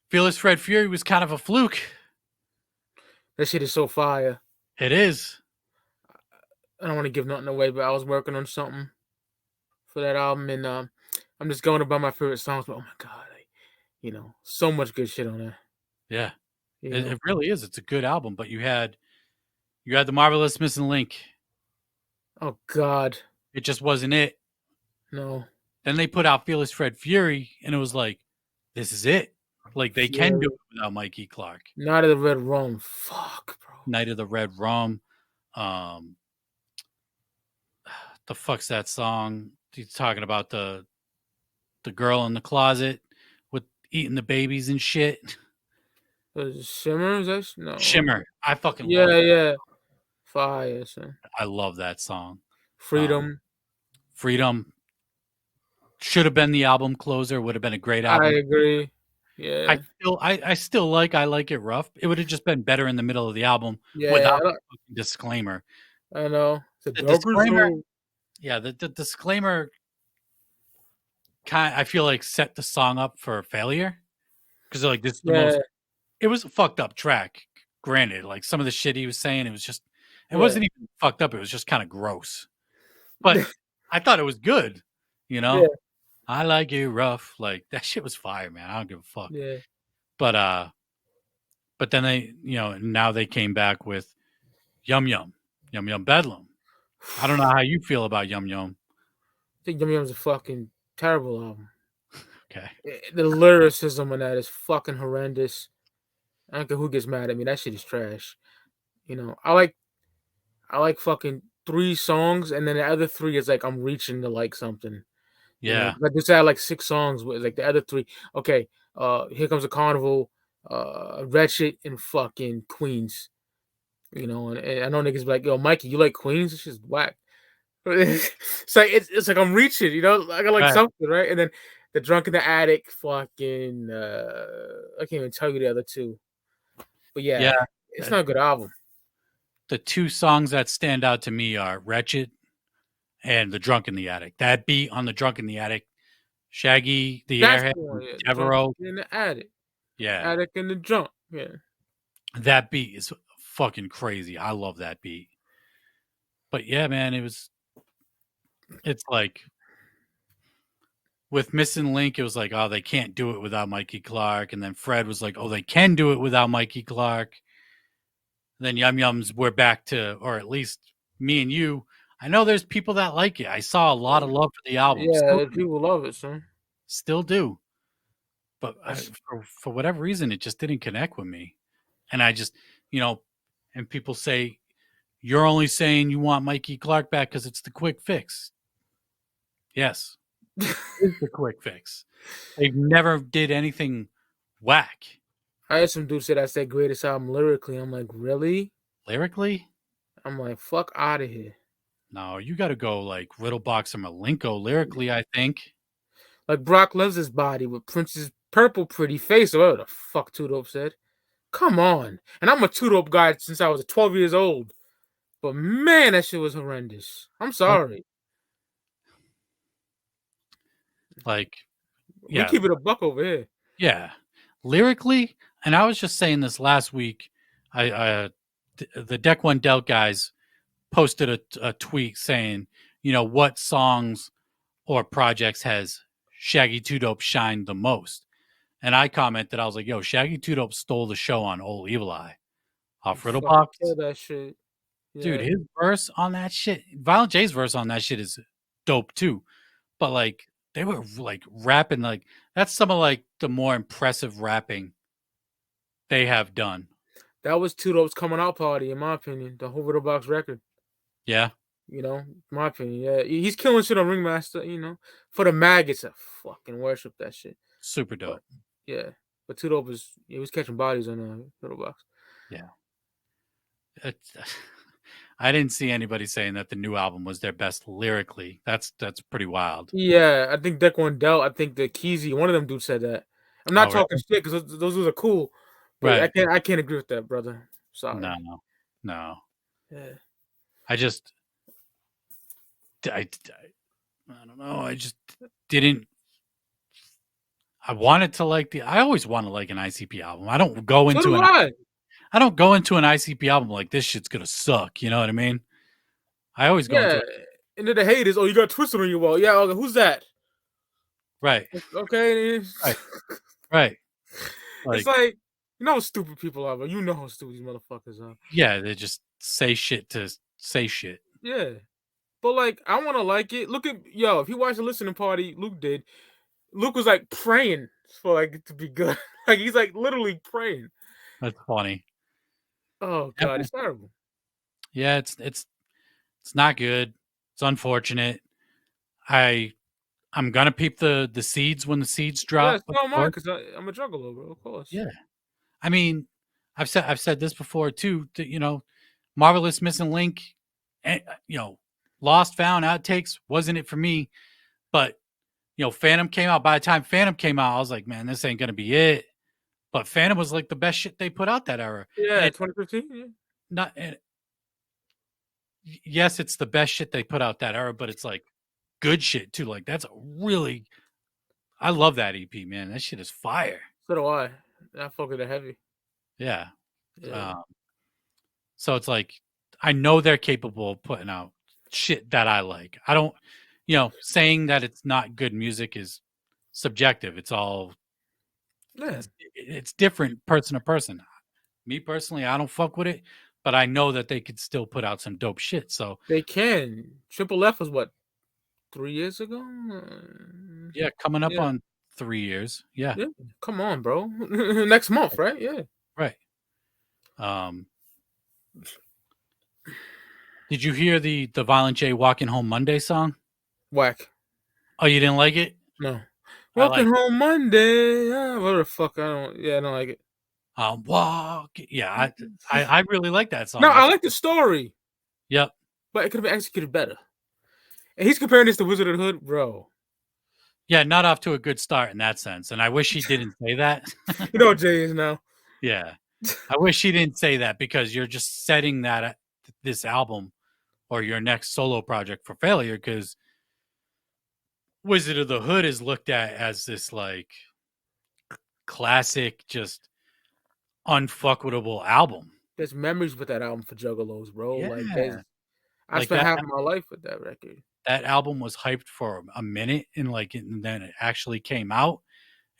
Fearless Fred Fury was kind of a fluke. That shit is so fire. It is. I don't want to give nothing away, but I was working on something for that album, and I'm just going about my favorite songs. But oh my god, so much good shit on there. Yeah, it really is. It's a good album, but you had the Marvelous Missing Link. Oh god, it just wasn't it. No. Then they put out Fearless Fred Fury, and it was like, this is it. Like they can do it without Mikey Clark. Night of the Red Rum. Fuck, bro. Night of the Red Rum. The fuck's that song? He's talking about the girl in the closet with eating the babies and shit. Shimmer? Is that no? Shimmer. I fucking love it. Yeah. Fire, son. I love that song. Freedom. Freedom should have been the album closer. Would have been a great album. I agree. Yeah. I still like I Like It Rough. It would have just been better in the middle of the album without a disclaimer. I know. The disclaimer. Yeah, the disclaimer I feel like set the song up for failure. Because like this is the most it was a fucked up track. Granted, like some of the shit he was saying, it wasn't even fucked up, it was just kind of gross. But I thought it was good, Yeah. I Like It Rough. Like that shit was fire, man. I don't give a fuck. Yeah. But then they, now they came back with Yum Yum Bedlam. I don't know how you feel about Yum Yum. I think Yum Yum's a fucking terrible album. Okay. The lyricism on that is fucking horrendous. I don't care who gets mad at me. That shit is trash. I like fucking 3 songs, and then the other 3 is like I'm reaching to like something. Yeah. Like this had like 6 songs with like the other 3. Okay, Here Comes the Carnival, Wretched, and fucking Queens. And I know niggas be like, yo, Mikey, you like Queens? It's just whack. It's like I'm reaching, I got like something, right? And then the Drunk in the Attic, fucking I can't even tell you the other 2. But yeah, it's not a good album. The 2 songs that stand out to me are Wretched and The Drunk in the Attic. That beat on The Drunk in the Attic, Shaggy, the Airhead, Devereaux. In the Attic. Yeah. Attic in the Drunk. Yeah. That beat is fucking crazy. I love that beat. But yeah, man, it's like with Missing Link, it was like, oh, they can't do it without Mikey Clark. And then Fred was like, oh, they can do it without Mikey Clark. then Yum Yums, we're back to, or at least me and you. I know there's people that like it. I saw a lot of love for the album. Yeah, people love it, son. Still do. But for whatever reason, it just didn't connect with me. And I just, and people say, you're only saying you want Mikey Clark back because it's the quick fix. Yes, it's the quick fix. They never did anything whack. I had some dude say that's their greatest album lyrically. I'm like, really? Lyrically? I'm like, fuck out of here. No, you got to go like Riddlebox or Malenko lyrically, I think. Like Brock loves his body with Prince's purple pretty face, or whatever the fuck Two Dope said. Come on. And I'm a Two Dope guy since I was 12 years old. But man, that shit was horrendous. I'm sorry. Like, yeah. We keep it a buck over here. Yeah. Lyrically, and I was just saying this last week, the Deck One Dealt guys posted a tweet saying, what songs or projects has Shaggy Two Dope shined the most? And I commented, I was like, yo, Shaggy Two Dope stole the show on Old Evil Eye off Riddlebox. That shit. Yeah. Dude, his verse on that shit, Violent J's verse on that shit is dope too. But like, they were like rapping, like that's some of like the more impressive rapping they have done. That was Two Dope's coming out party, in my opinion. The whole Riddlebox record. Yeah. My opinion. Yeah, he's killing shit on Ringmaster. For the maggots, I fucking worship that shit. Super dope. But Two Dope was catching bodies on Riddlebox. Yeah. I didn't see anybody saying that the new album was their best lyrically. That's pretty wild. Yeah, I think Deck One Dealt. I think the Keezy, one of them dudes said that. I'm not talking shit because those dudes are cool, but right. I can't agree with that, brother. Sorry. No. Yeah. I don't know. I just didn't. I wanted to like I always want to like an ICP album. I don't go into I don't go into an ICP album like this shit's gonna suck. You know what I mean? I always go into it. And then the haters, you got Twisted on your wall. Yeah, who's that? Right. Okay. Right. It's like, how stupid people are, but you know how stupid these motherfuckers are. Yeah, they just say shit to say shit. Yeah. But like, I want to like it. Look at, if you watch the listening party, Luke did. Luke was like praying for it to be good. Like he's like literally praying. That's funny. Oh God, it's terrible. Yeah, it's not good. It's unfortunate. I'm gonna peep the seeds when the seeds drop. Yeah, it's not mine because I'm a juggalo, bro. Of course. Yeah, I mean, I've said this before too. That Marvelous Missing Link, and Lost Found Outtakes wasn't it for me, but Phantom came out. By the time Phantom came out, I was like, man, this ain't gonna be it. But Phantom was like the best shit they put out that era. Yeah, 2015. Yeah. Yes, it's the best shit they put out that era, but it's like good shit too. Like I love that EP, man. That shit is fire. So do I. I fuck with it heavy. Yeah. So it's like I know they're capable of putting out shit that I like. I don't, saying that it's not good music is subjective. It's all, it's different person to person. Me personally, I don't fuck with it, but I know that they could still put out some dope shit. So they can. Triple F was what, 3 years ago? Yeah, coming up on 3 years. Yeah. Come on, bro. Next month, right? Yeah. Right. Did you hear the Violent J Walking Home Monday song? Whack. Oh, you didn't like it? No. Walking Home Monday. What the fuck? I don't like it. Yeah, I really like that song. No, I like the story. Yep. But it could have been executed better. And he's comparing this to Wizard of the Hood, bro. Yeah, not off to a good start in that sense. And I wish he didn't say that. You know what Jay is now. Yeah. I wish he didn't say that because you're just setting this album or your next solo project for failure because Wizard of the Hood is looked at as this like classic, just unfuckable album. There's memories with that album for Juggalos, bro. Yeah. I spent half of my life with that record. That album was hyped for a minute and then it actually came out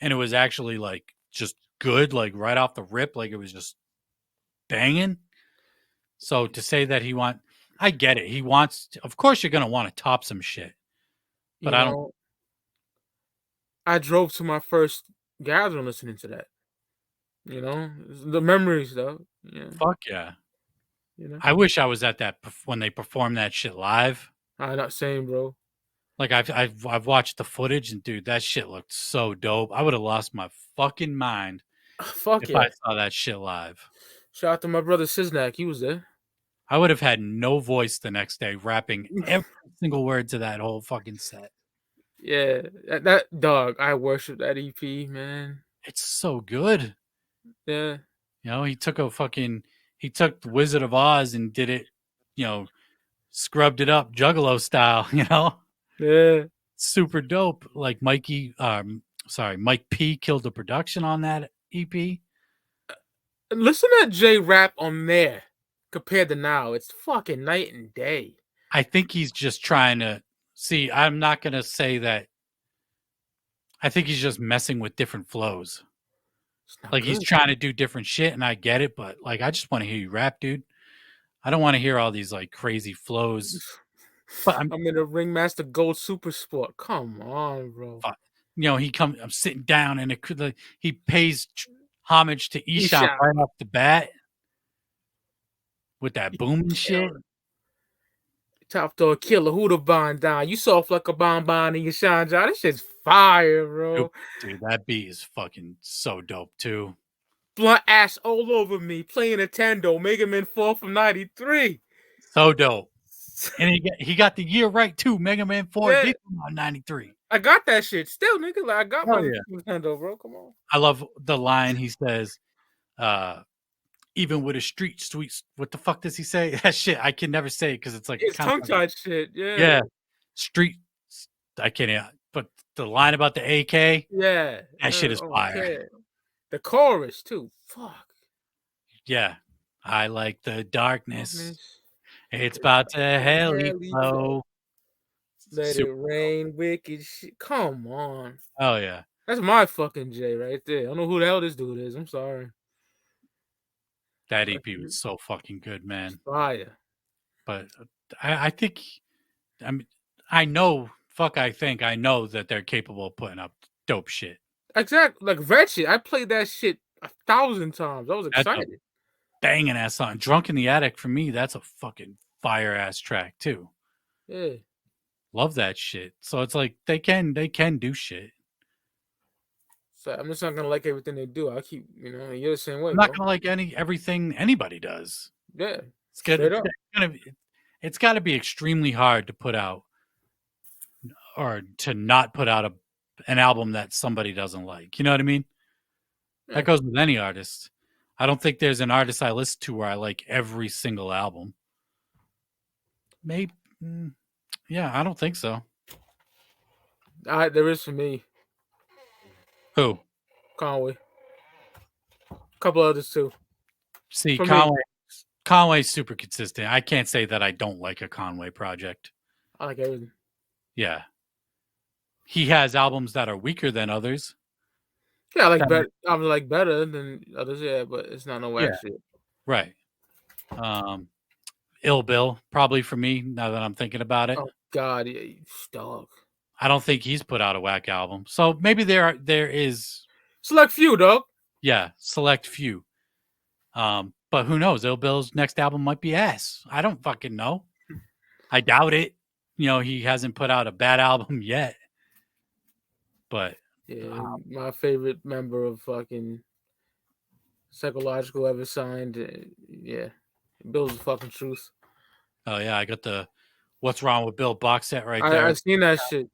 and it was actually like just good, like right off the rip, like it was just banging. So to say that I get it. He wants, of course, you're gonna want to top some shit, but You I don't. know, I drove to my first gathering listening to that. You know, the memories though. Yeah, Fuck yeah. you know, I wish I was at that when they performed that shit live. I'm not saying, bro. Like I've watched the footage and dude, that shit looked so dope. I would have lost my fucking mind Fuck if I yeah! saw that shit live. Shout out to my brother Siznak. He was there. I would have had no voice the next day rapping every single word to that whole fucking set. Yeah, that dog. I worship that EP, man. It's so good. Yeah, You know, he took the Wizard of Oz and did it, you know, scrubbed it up Juggalo style, you know? yeah. Super dope. Like Mike P killed the production on that EP. Listen to Jay rap on there compared to now. It's fucking night and day. I think he's just trying to see. I'm not going to say that. I think he's just messing with different flows. It's not Like good. he's trying to do different shit, and I get it, but like I just want to hear you rap, dude. I don't want to hear all these like crazy flows. But I'm in the Ringmaster Gold Super Sport. Come on, bro. I'm sitting down, and he pays homage to Esham Esham. right off the bat with that booming shit. Top dog killer, who the bond down? You soft like a bonbon in your shine job. This shit's fire, bro. Dude, that beat is fucking so dope too. Blunt ass all over me, playing Nintendo, Mega Man 4 from '93. So dope. And he got the year right too. Mega Man 4 Yeah. did come out in 93. I got that shit still, nigga. Like, I got Hell my yeah. Nintendo, bro. Come on. I love the line he says, even with a street sweet. What the fuck does he say? That shit, I can never say it because it's like It's tongue-tied shit, yeah. Yeah. Street, I can't, but the line about the AK, Yeah. that shit is fire. Okay. The chorus, too. Fuck. Yeah. I like the darkness. It's about to heli flow. Let it rain, wicked shit. Come on. Oh, yeah. That's my fucking J right there. I don't know who the hell this dude is. I'm sorry. That EP was so fucking good, man. Fire. But I think, I know that they're capable of putting up dope shit. Exactly. Like Red Shit. I played that shit 1,000 times. I was excited. That's a banging ass song. Drunk in the Attic, for me, that's a fucking fire ass track, too. Yeah. Love that shit. So it's like they can do shit. So I'm just not gonna like everything they do. I keep, you're the same way. I'm not gonna like everything anybody does. Yeah. It's got to be extremely hard to put out or to not put out an album that somebody doesn't like. You know what I mean? Yeah. That goes with any artist. I don't think there's an artist I listen to where I like every single album. Maybe, yeah, I don't think so. There is for me. Who? Conway. A couple others too. See, for Conway's super consistent. I can't say that I don't like a Conway project. I like everything. Yeah. He has albums that are weaker than others. Yeah, I like better than others, yeah, but it's not no whack shit. Right. Ill Bill, probably for me, now that I'm thinking about it. Oh God, yeah, dog. I don't think he's put out a whack album. So maybe there is select few, dog. Yeah, select few. But who knows? Ill Bill's next album might be ass. I don't fucking know. I doubt it. He hasn't put out a bad album yet. But yeah, my favorite member of fucking Psychological ever signed. Yeah, Bill's the fucking truth. Oh yeah, I got the What's Wrong with Bill box set right there. I've seen that shit.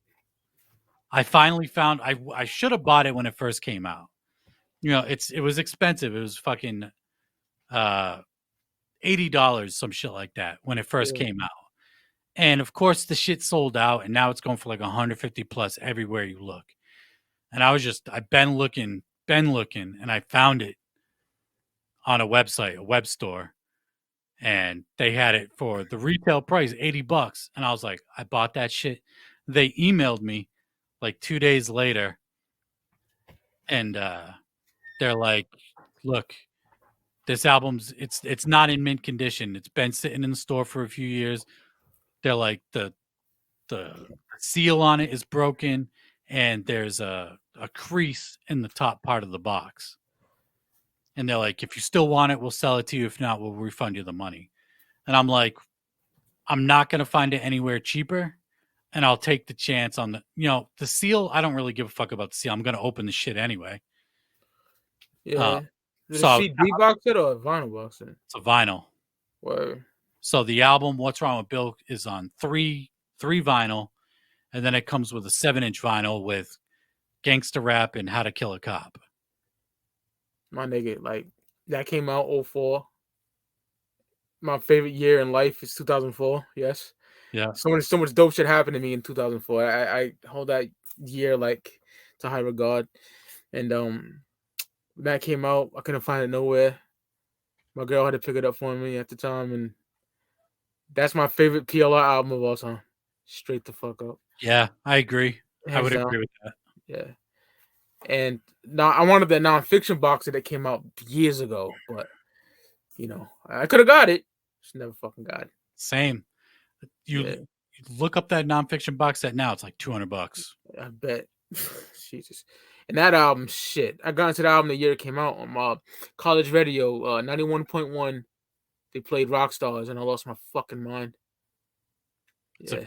I finally found. I should have bought it when it first came out. It was expensive. It was fucking $80, some shit like that, when it first came out. And of course, the shit sold out, and now it's going for like 150 plus everywhere you look. And I've been looking, and I found it on a website, a web store, and they had it for the retail price, $80. And I was like, I bought that shit. They emailed me like 2 days later, and they're like, look, This album's it's not in mint condition. It's been sitting in the store for a few years. They're like the seal on it is broken, and there's a crease in the top part of the box. And they're like, if you still want it, we'll sell it to you. If not, we'll refund you the money. And I'm like, I'm not going to find it anywhere cheaper. And I'll take the chance on the seal. I don't really give a fuck about the seal. I'm going to open the shit anyway. Yeah. Is it So a CD box set or a vinyl box set? It's a vinyl. Word. So the album, What's Wrong with Bill, is on three vinyl. And then it comes with a 7-inch vinyl with Gangsta Rap and How to Kill a Cop. My nigga, like, that came out 04. My favorite year in life is 2004. Yes. Yeah. So much dope shit happened to me in 2004. I hold that year like to high regard. And when that came out, I couldn't find it nowhere. My girl had to pick it up for me at the time, and that's my favorite PLR album of all time. Straight the fuck up. Yeah, I agree. I would agree with that. Yeah. And now I wanted that nonfiction box that came out years ago, but I could have got it. Just never fucking got it. Same. You look up that nonfiction box set now; it's like $200. I bet. Jesus. And that album, shit. I got into the album the year it came out on college radio, 91.1. They played Rockstars, and I lost my fucking mind. Yeah.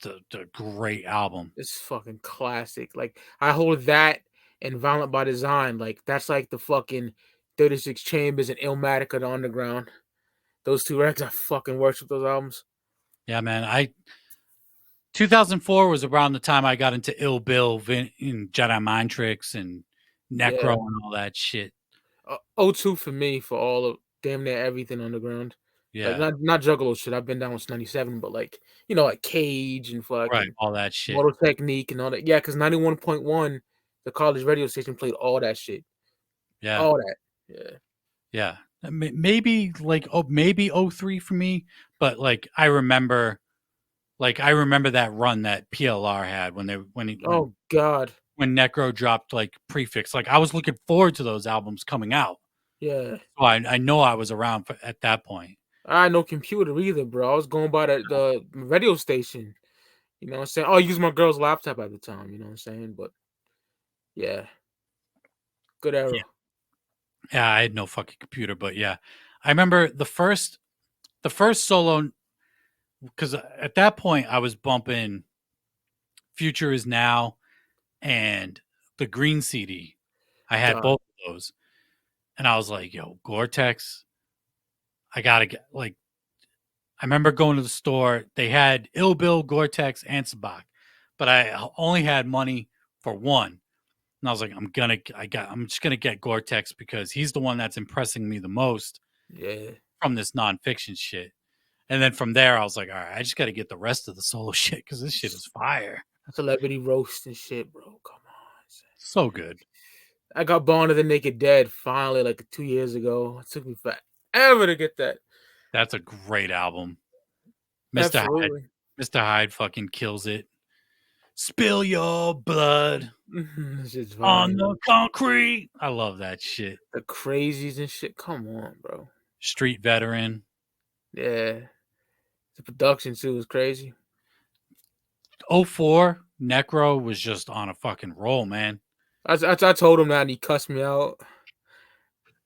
It's a great album. It's fucking classic. Like, I hold that and Violent by Design. Like, that's like the fucking 36 Chambers and Illmatic of the Underground. Those two records, I fucking worship those albums. Yeah, man. 2004 was around the time I got into Ill Bill and Jedi Mind Tricks and Necro and all that shit. 02 for me, for all of damn near everything underground. Yeah. Like, not Juggalo shit. I've been down with 97, but like, like Cage and fucking all that shit. Motor Technique and all that. Yeah, because 91.1, the college radio station, played all that shit. Yeah. All that. Yeah. Yeah. Maybe maybe 03 for me, but like I remember that run that PLR had when Necro dropped like Prefix. Like I was looking forward to those albums coming out. Yeah. So I know I was around at that point. I had no computer either, bro. I was going by the radio station. You know what I'm saying? I used my girl's laptop at the time, you know what I'm saying? But yeah. Good era. Yeah, I had no fucking computer, but yeah. I remember the first solo, because at that point I was bumping Future Is Now and the Green CD. I had both of those. And I was like, yo, Gore-Tex, I gotta get, like, I remember going to the store. They had Ill Bill, Gore-Tex, and Sabak, but I only had money for one. And I was like, I'm just gonna get Gore-Tex because he's the one that's impressing me the most. Yeah. From this nonfiction shit. And then from there, I was like, all right, I just got to get the rest of the solo shit because this shit is fire. Celebrity roast and shit, bro. Come on. So good. I got Born of the Naked Dead finally like 2 years ago. It took me forever to get that. That's a great album. Mr. Hyde fucking kills it. Spill your blood on the concrete. I love that shit. The Crazies and shit. Come on, bro. Street Veteran. Yeah. The production too was crazy. 04, Necro was just on a fucking roll, man. I told him that and he cussed me out.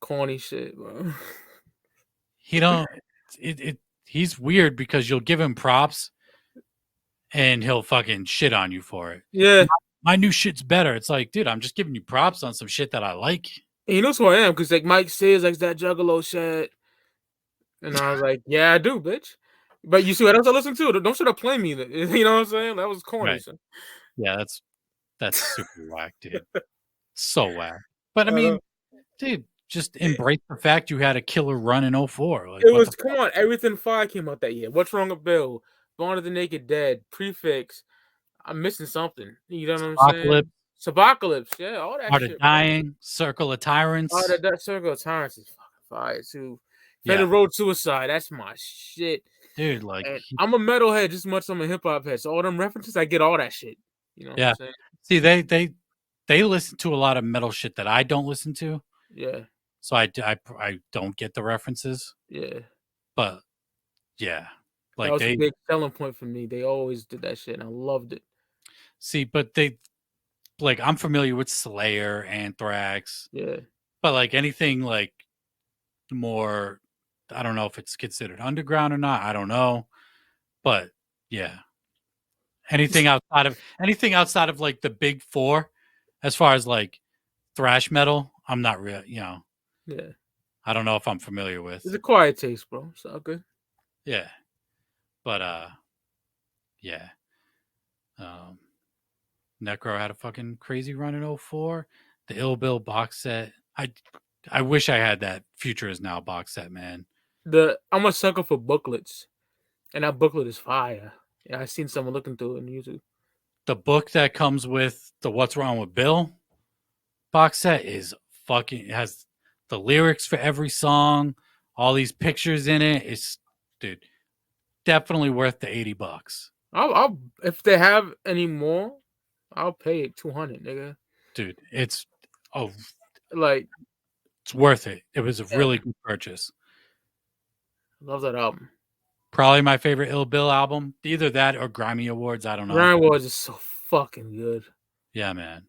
Corny shit, bro. He's weird because you'll give him props and he'll fucking shit on you for it. Yeah. My new shit's better. It's like, dude, I'm just giving you props on some shit that I like. And he knows who I am because like Mike Sears likes that Juggalo shit. And I was like, yeah, I do, bitch. But you see what else I listen to? Don't shut up play me. You know what I'm saying? That was corny. Right. Yeah, that's super whack, dude. So whack. But I mean, dude, just embrace the fact you had a killer run in 04. Like, it was, come on, Everything 5 came out that year. What's Wrong with Bill? Born of the Naked Dead, Prefix. I'm missing something. You know what I'm saying? Subocalypse, yeah, all that Art shit. Of Dying, Circle of Tyrants. That Circle of Tyrants is fucking fire too. Federal Road Suicide, that's my shit. Dude, like I'm a metalhead just as much as I'm a hip hop head. So all them references, I get all that shit. You know what I'm saying? See, they listen to a lot of metal shit that I don't listen to. Yeah. so I don't get the references. Yeah, But yeah, that like was a they big selling point for me. They always did that shit, and I loved it. see, but they like I'm familiar with Slayer, Anthrax, Yeah, but like anything like more, I don't know if it's considered underground or not. I don't know, but yeah, anything outside of like the big four, as far as like thrash metal, I'm not real. yeah. I don't know if I'm familiar with. It's a quiet taste, bro. It's all good. Yeah, but yeah. Um, Necro had a fucking crazy run in '04. The Ill Bill box set. I wish I had that Future Is Now box set, man. I'm a sucker for booklets, and that booklet is fire. Yeah, I seen someone looking through it on YouTube. The book that comes with the What's Wrong with Bill box set is fucking, it has the lyrics for every song, all these pictures in it. It's, dude, definitely worth the $80. I'll if they have any more, I'll pay it 200, nigga. Dude, it's Like, it's worth it. It was a yeah, really good purchase. I love that album. Probably my favorite Ill Bill album. Either that or Grammy Awards. I don't know. Ryan Wars is so fucking good. Yeah, man.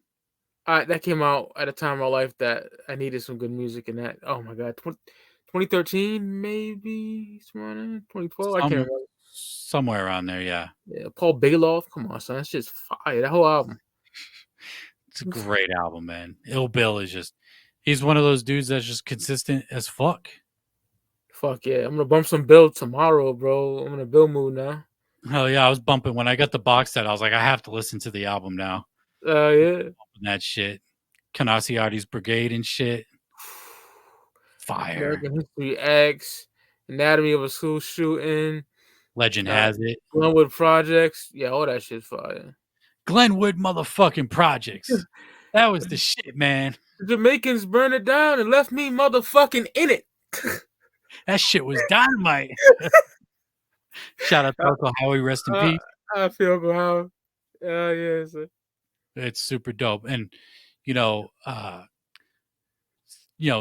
That came out at a time in my life that I needed some good music, and that, oh my god, 2013 maybe, 2012, I can't remember. Somewhere around there, yeah. Yeah, Paul Bailoff, come on, son, that's just fire. That whole album. It's a great album, man. Ill Bill is just, he's one of those dudes that's just consistent as fuck. Fuck yeah, I'm gonna bump some Bill tomorrow, bro. I'm in a Bill mood now. Hell yeah, I was bumping when I got the box set. I was like, I have to listen to the album now. Yeah. That shit, Canasiardi's Brigade and shit, fire. American History X, Anatomy of a School Shooting, Legend has it. Glenwood Projects. Yeah, all that shit's fire. Glenwood motherfucking Projects. That was the shit, man. The Jamaicans burned it down and left me motherfucking in it. That shit was dynamite. Shout out to Uncle Howie, rest in peace. I feel Uncle Howie. Yeah, sir. It's super dope. And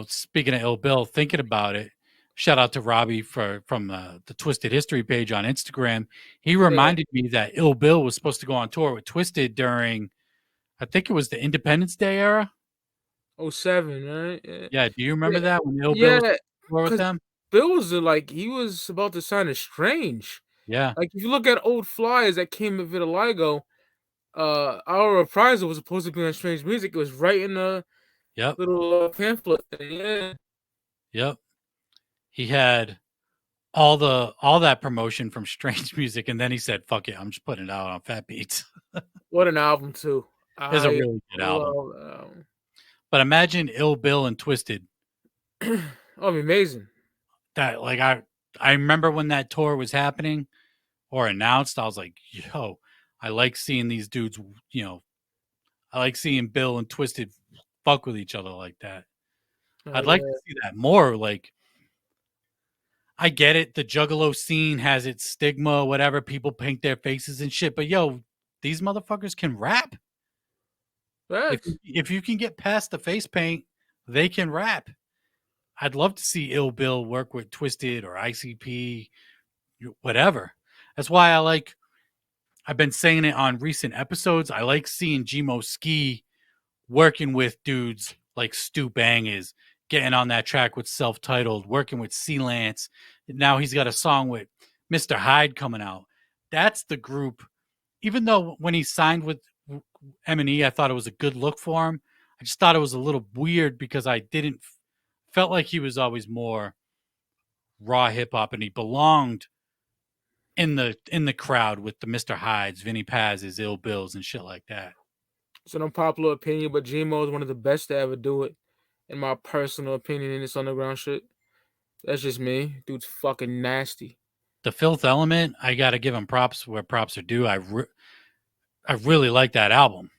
speaking of Ill Bill, thinking about it, shout out to Robbie from the Twisted History page on Instagram. He reminded me that Ill Bill was supposed to go on tour with Twisted during, I think it was the Independence Day era. 07, right? Yeah. Do you remember that when Ill Bill was on tour with them? Bill was he was about to sign a Strange. Yeah. Like, if you look at old flyers that came with vitiligo, our reprisal was supposed to be on Strange Music. It was right in the little pamphlet thing. Yeah. Yep. He had all that promotion from Strange Music, and then he said, "Fuck it, I'm just putting it out on Fat Beats." What an album too! It's a really good album. But imagine Ill Bill and Twisted. Oh, amazing! That, like, I remember when that tour was happening or announced, I was like, "Yo, I like seeing these dudes." I like seeing Bill and Twisted fuck with each other like that. I'd like to see that more. Like, I get it. The Juggalo scene has its stigma, whatever. People paint their faces and shit. But yo, these motherfuckers can rap. If you can get past the face paint, they can rap. I'd love to see Ill Bill work with Twisted or ICP, whatever. That's why I've been saying it on recent episodes. I like seeing Gmo Ski working with dudes like Stu Bang is, getting on that track with Self-Titled, working with C-Lance. Now he's got a song with Mr. Hyde coming out. That's the group. Even though when he signed with M&E, I thought it was a good look for him. I just thought it was a little weird because I felt like he was always more raw hip hop, and he belonged in the crowd with the Mr. Hydes, Vinny Paz's, Ill Bills, and shit like that. It's an unpopular opinion, but Gmo is one of the best to ever do it, in my personal opinion, in this underground shit. That's just me. Dude's fucking nasty. The Filth Element, I gotta give him props where props are due. I really like that album.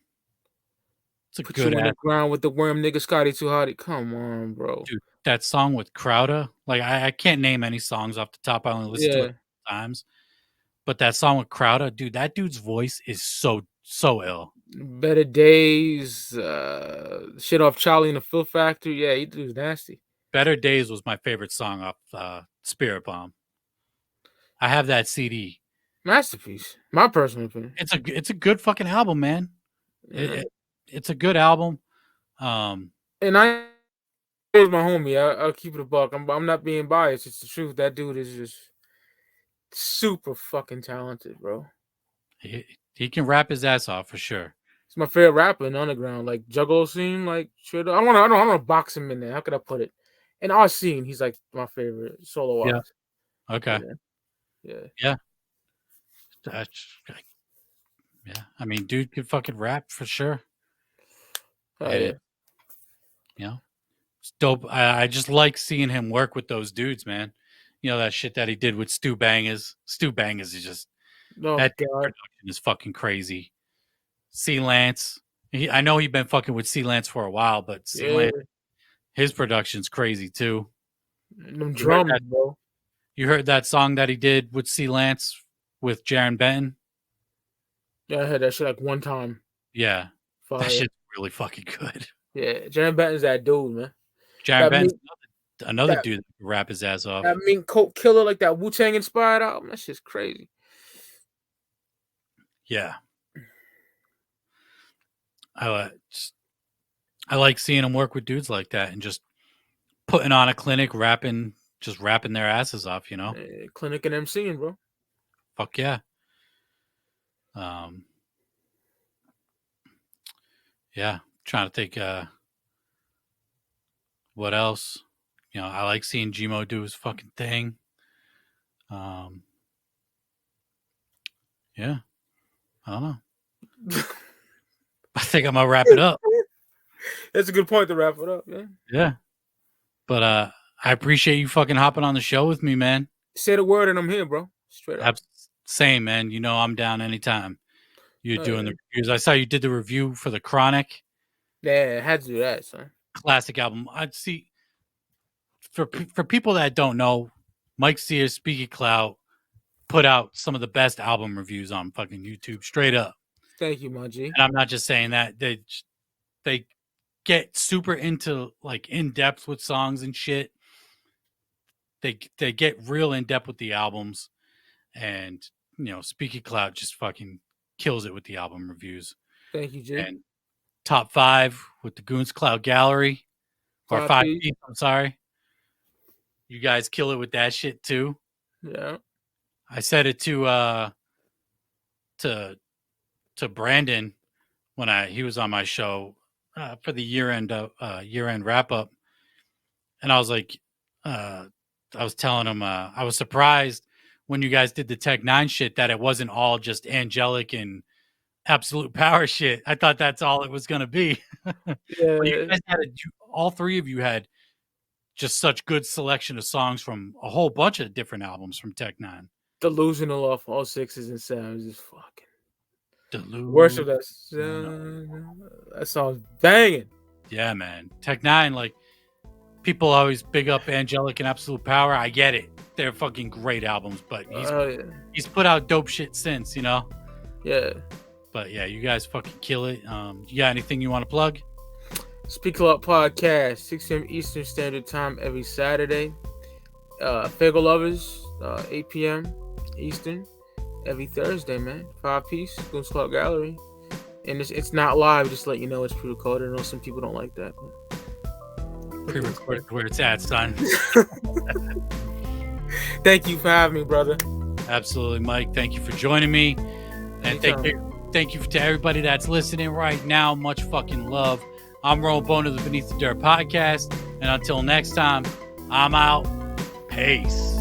It's a Put good you in the ground with the worm nigga Scotty Too Hotty. Come on, bro. Dude, that song with Crowder, like I can't name any songs off the top. I only listen to it times. But that song with Crowder, dude, that dude's voice is so ill. Better Days, shit off Charlie in the Filth Factory. Yeah, he dude's nasty. Better Days was my favorite song off Spirit Bomb. I have that CD. Masterpiece. My personal opinion. It's a good fucking album, man. It's a good album. And I was my homie. I'll keep it a buck. I'm not being biased. It's the truth. That dude is just super fucking talented, bro. He can rap his ass off for sure. He's my favorite rapper in the underground. Like Juggalo scene, like shit. I don't want to box him in there. How could I put it? In our scene, he's like my favorite solo artist. Okay. Yeah. Yeah. I mean, dude could fucking rap for sure. Yeah. You know, it's dope. I just like seeing him work with those dudes, man. You know, that shit that he did with Stu Bangers. Stu Bangers is just that production is fucking crazy. C Lance. I know he's been fucking with C Lance for a while, but C Lance, his production's crazy too. And them drums, bro. You heard that song that he did with C Lance with Jaron Benton? Yeah, I heard that shit like one time. Yeah. Fire. That shit's really fucking good. Yeah, Jaron Benton's that dude, man. Jaron Benton's another dude that can rap his ass off. That Mink Coat Killer, like that Wu-Tang inspired album, that shit's crazy. Yeah. I like seeing him work with dudes like that and just putting on a clinic, rapping their asses off, you know? Clinic and MCing, bro. Fuck yeah. Yeah. Trying to think what else. You know, I like seeing Gmo do his fucking thing. Yeah. I don't know. I think I'm gonna wrap it up. That's a good point to wrap it up, man. Yeah. But I appreciate you fucking hopping on the show with me, man. Say the word and I'm here, bro. Straight up. Same, man. You know I'm down anytime. You're doing the reviews. I saw you did the review for The Chronic. Yeah, I had to do that, son. Classic album. I'd see for people that don't know, Mike Sears, Speak Ya Clout, put out some of the best album reviews on fucking YouTube, straight up. Thank you, my G. And I'm not just saying that. They get super into like in depth with songs and shit. They get real in depth with the albums, and you know, Speak Ya Clout just fucking kills it with the album reviews. Thank you, G. And top 5 with the Goons Clout Gallery, or 5 piece. I'm sorry. You guys kill it with that shit too. Yeah. I said it to Brandon when he was on my show for the year-end wrap up, and I was like, I was telling him I was surprised when you guys did the Tech 9 shit that it wasn't all just angelic and absolute power shit. I thought that's all it was gonna be. Yeah. You guys all 3 of you had just such good selection of songs from a whole bunch of different albums from Tech 9. Delusional off all 6s and 7s is fucking Delusional. Worship that song's banging. Yeah, man. Tech 9, like, people always big up Angelic and Absolute Power. I get it. They're fucking great albums, but he's put out dope shit since, you know? Yeah. But yeah, you guys fucking kill it. You got anything you want to plug? Speak Ya Clout Podcast, 6 p.m. Eastern Standard Time every Saturday. Fagel Lovers, 8 p.m. Eastern every Thursday, man. 5 piece, Goons Clout Gallery. And it's not live, just to let you know it's pre-recorded. I know some people don't like that. But... Pre-recorded where it's at, son. Thank you for having me, brother. Absolutely, Mike. Thank you for joining me. And thank you to everybody that's listening right now. Much fucking love. I'm Rowan of the Beneath the Dirt Podcast. And until next time, I'm out. Peace.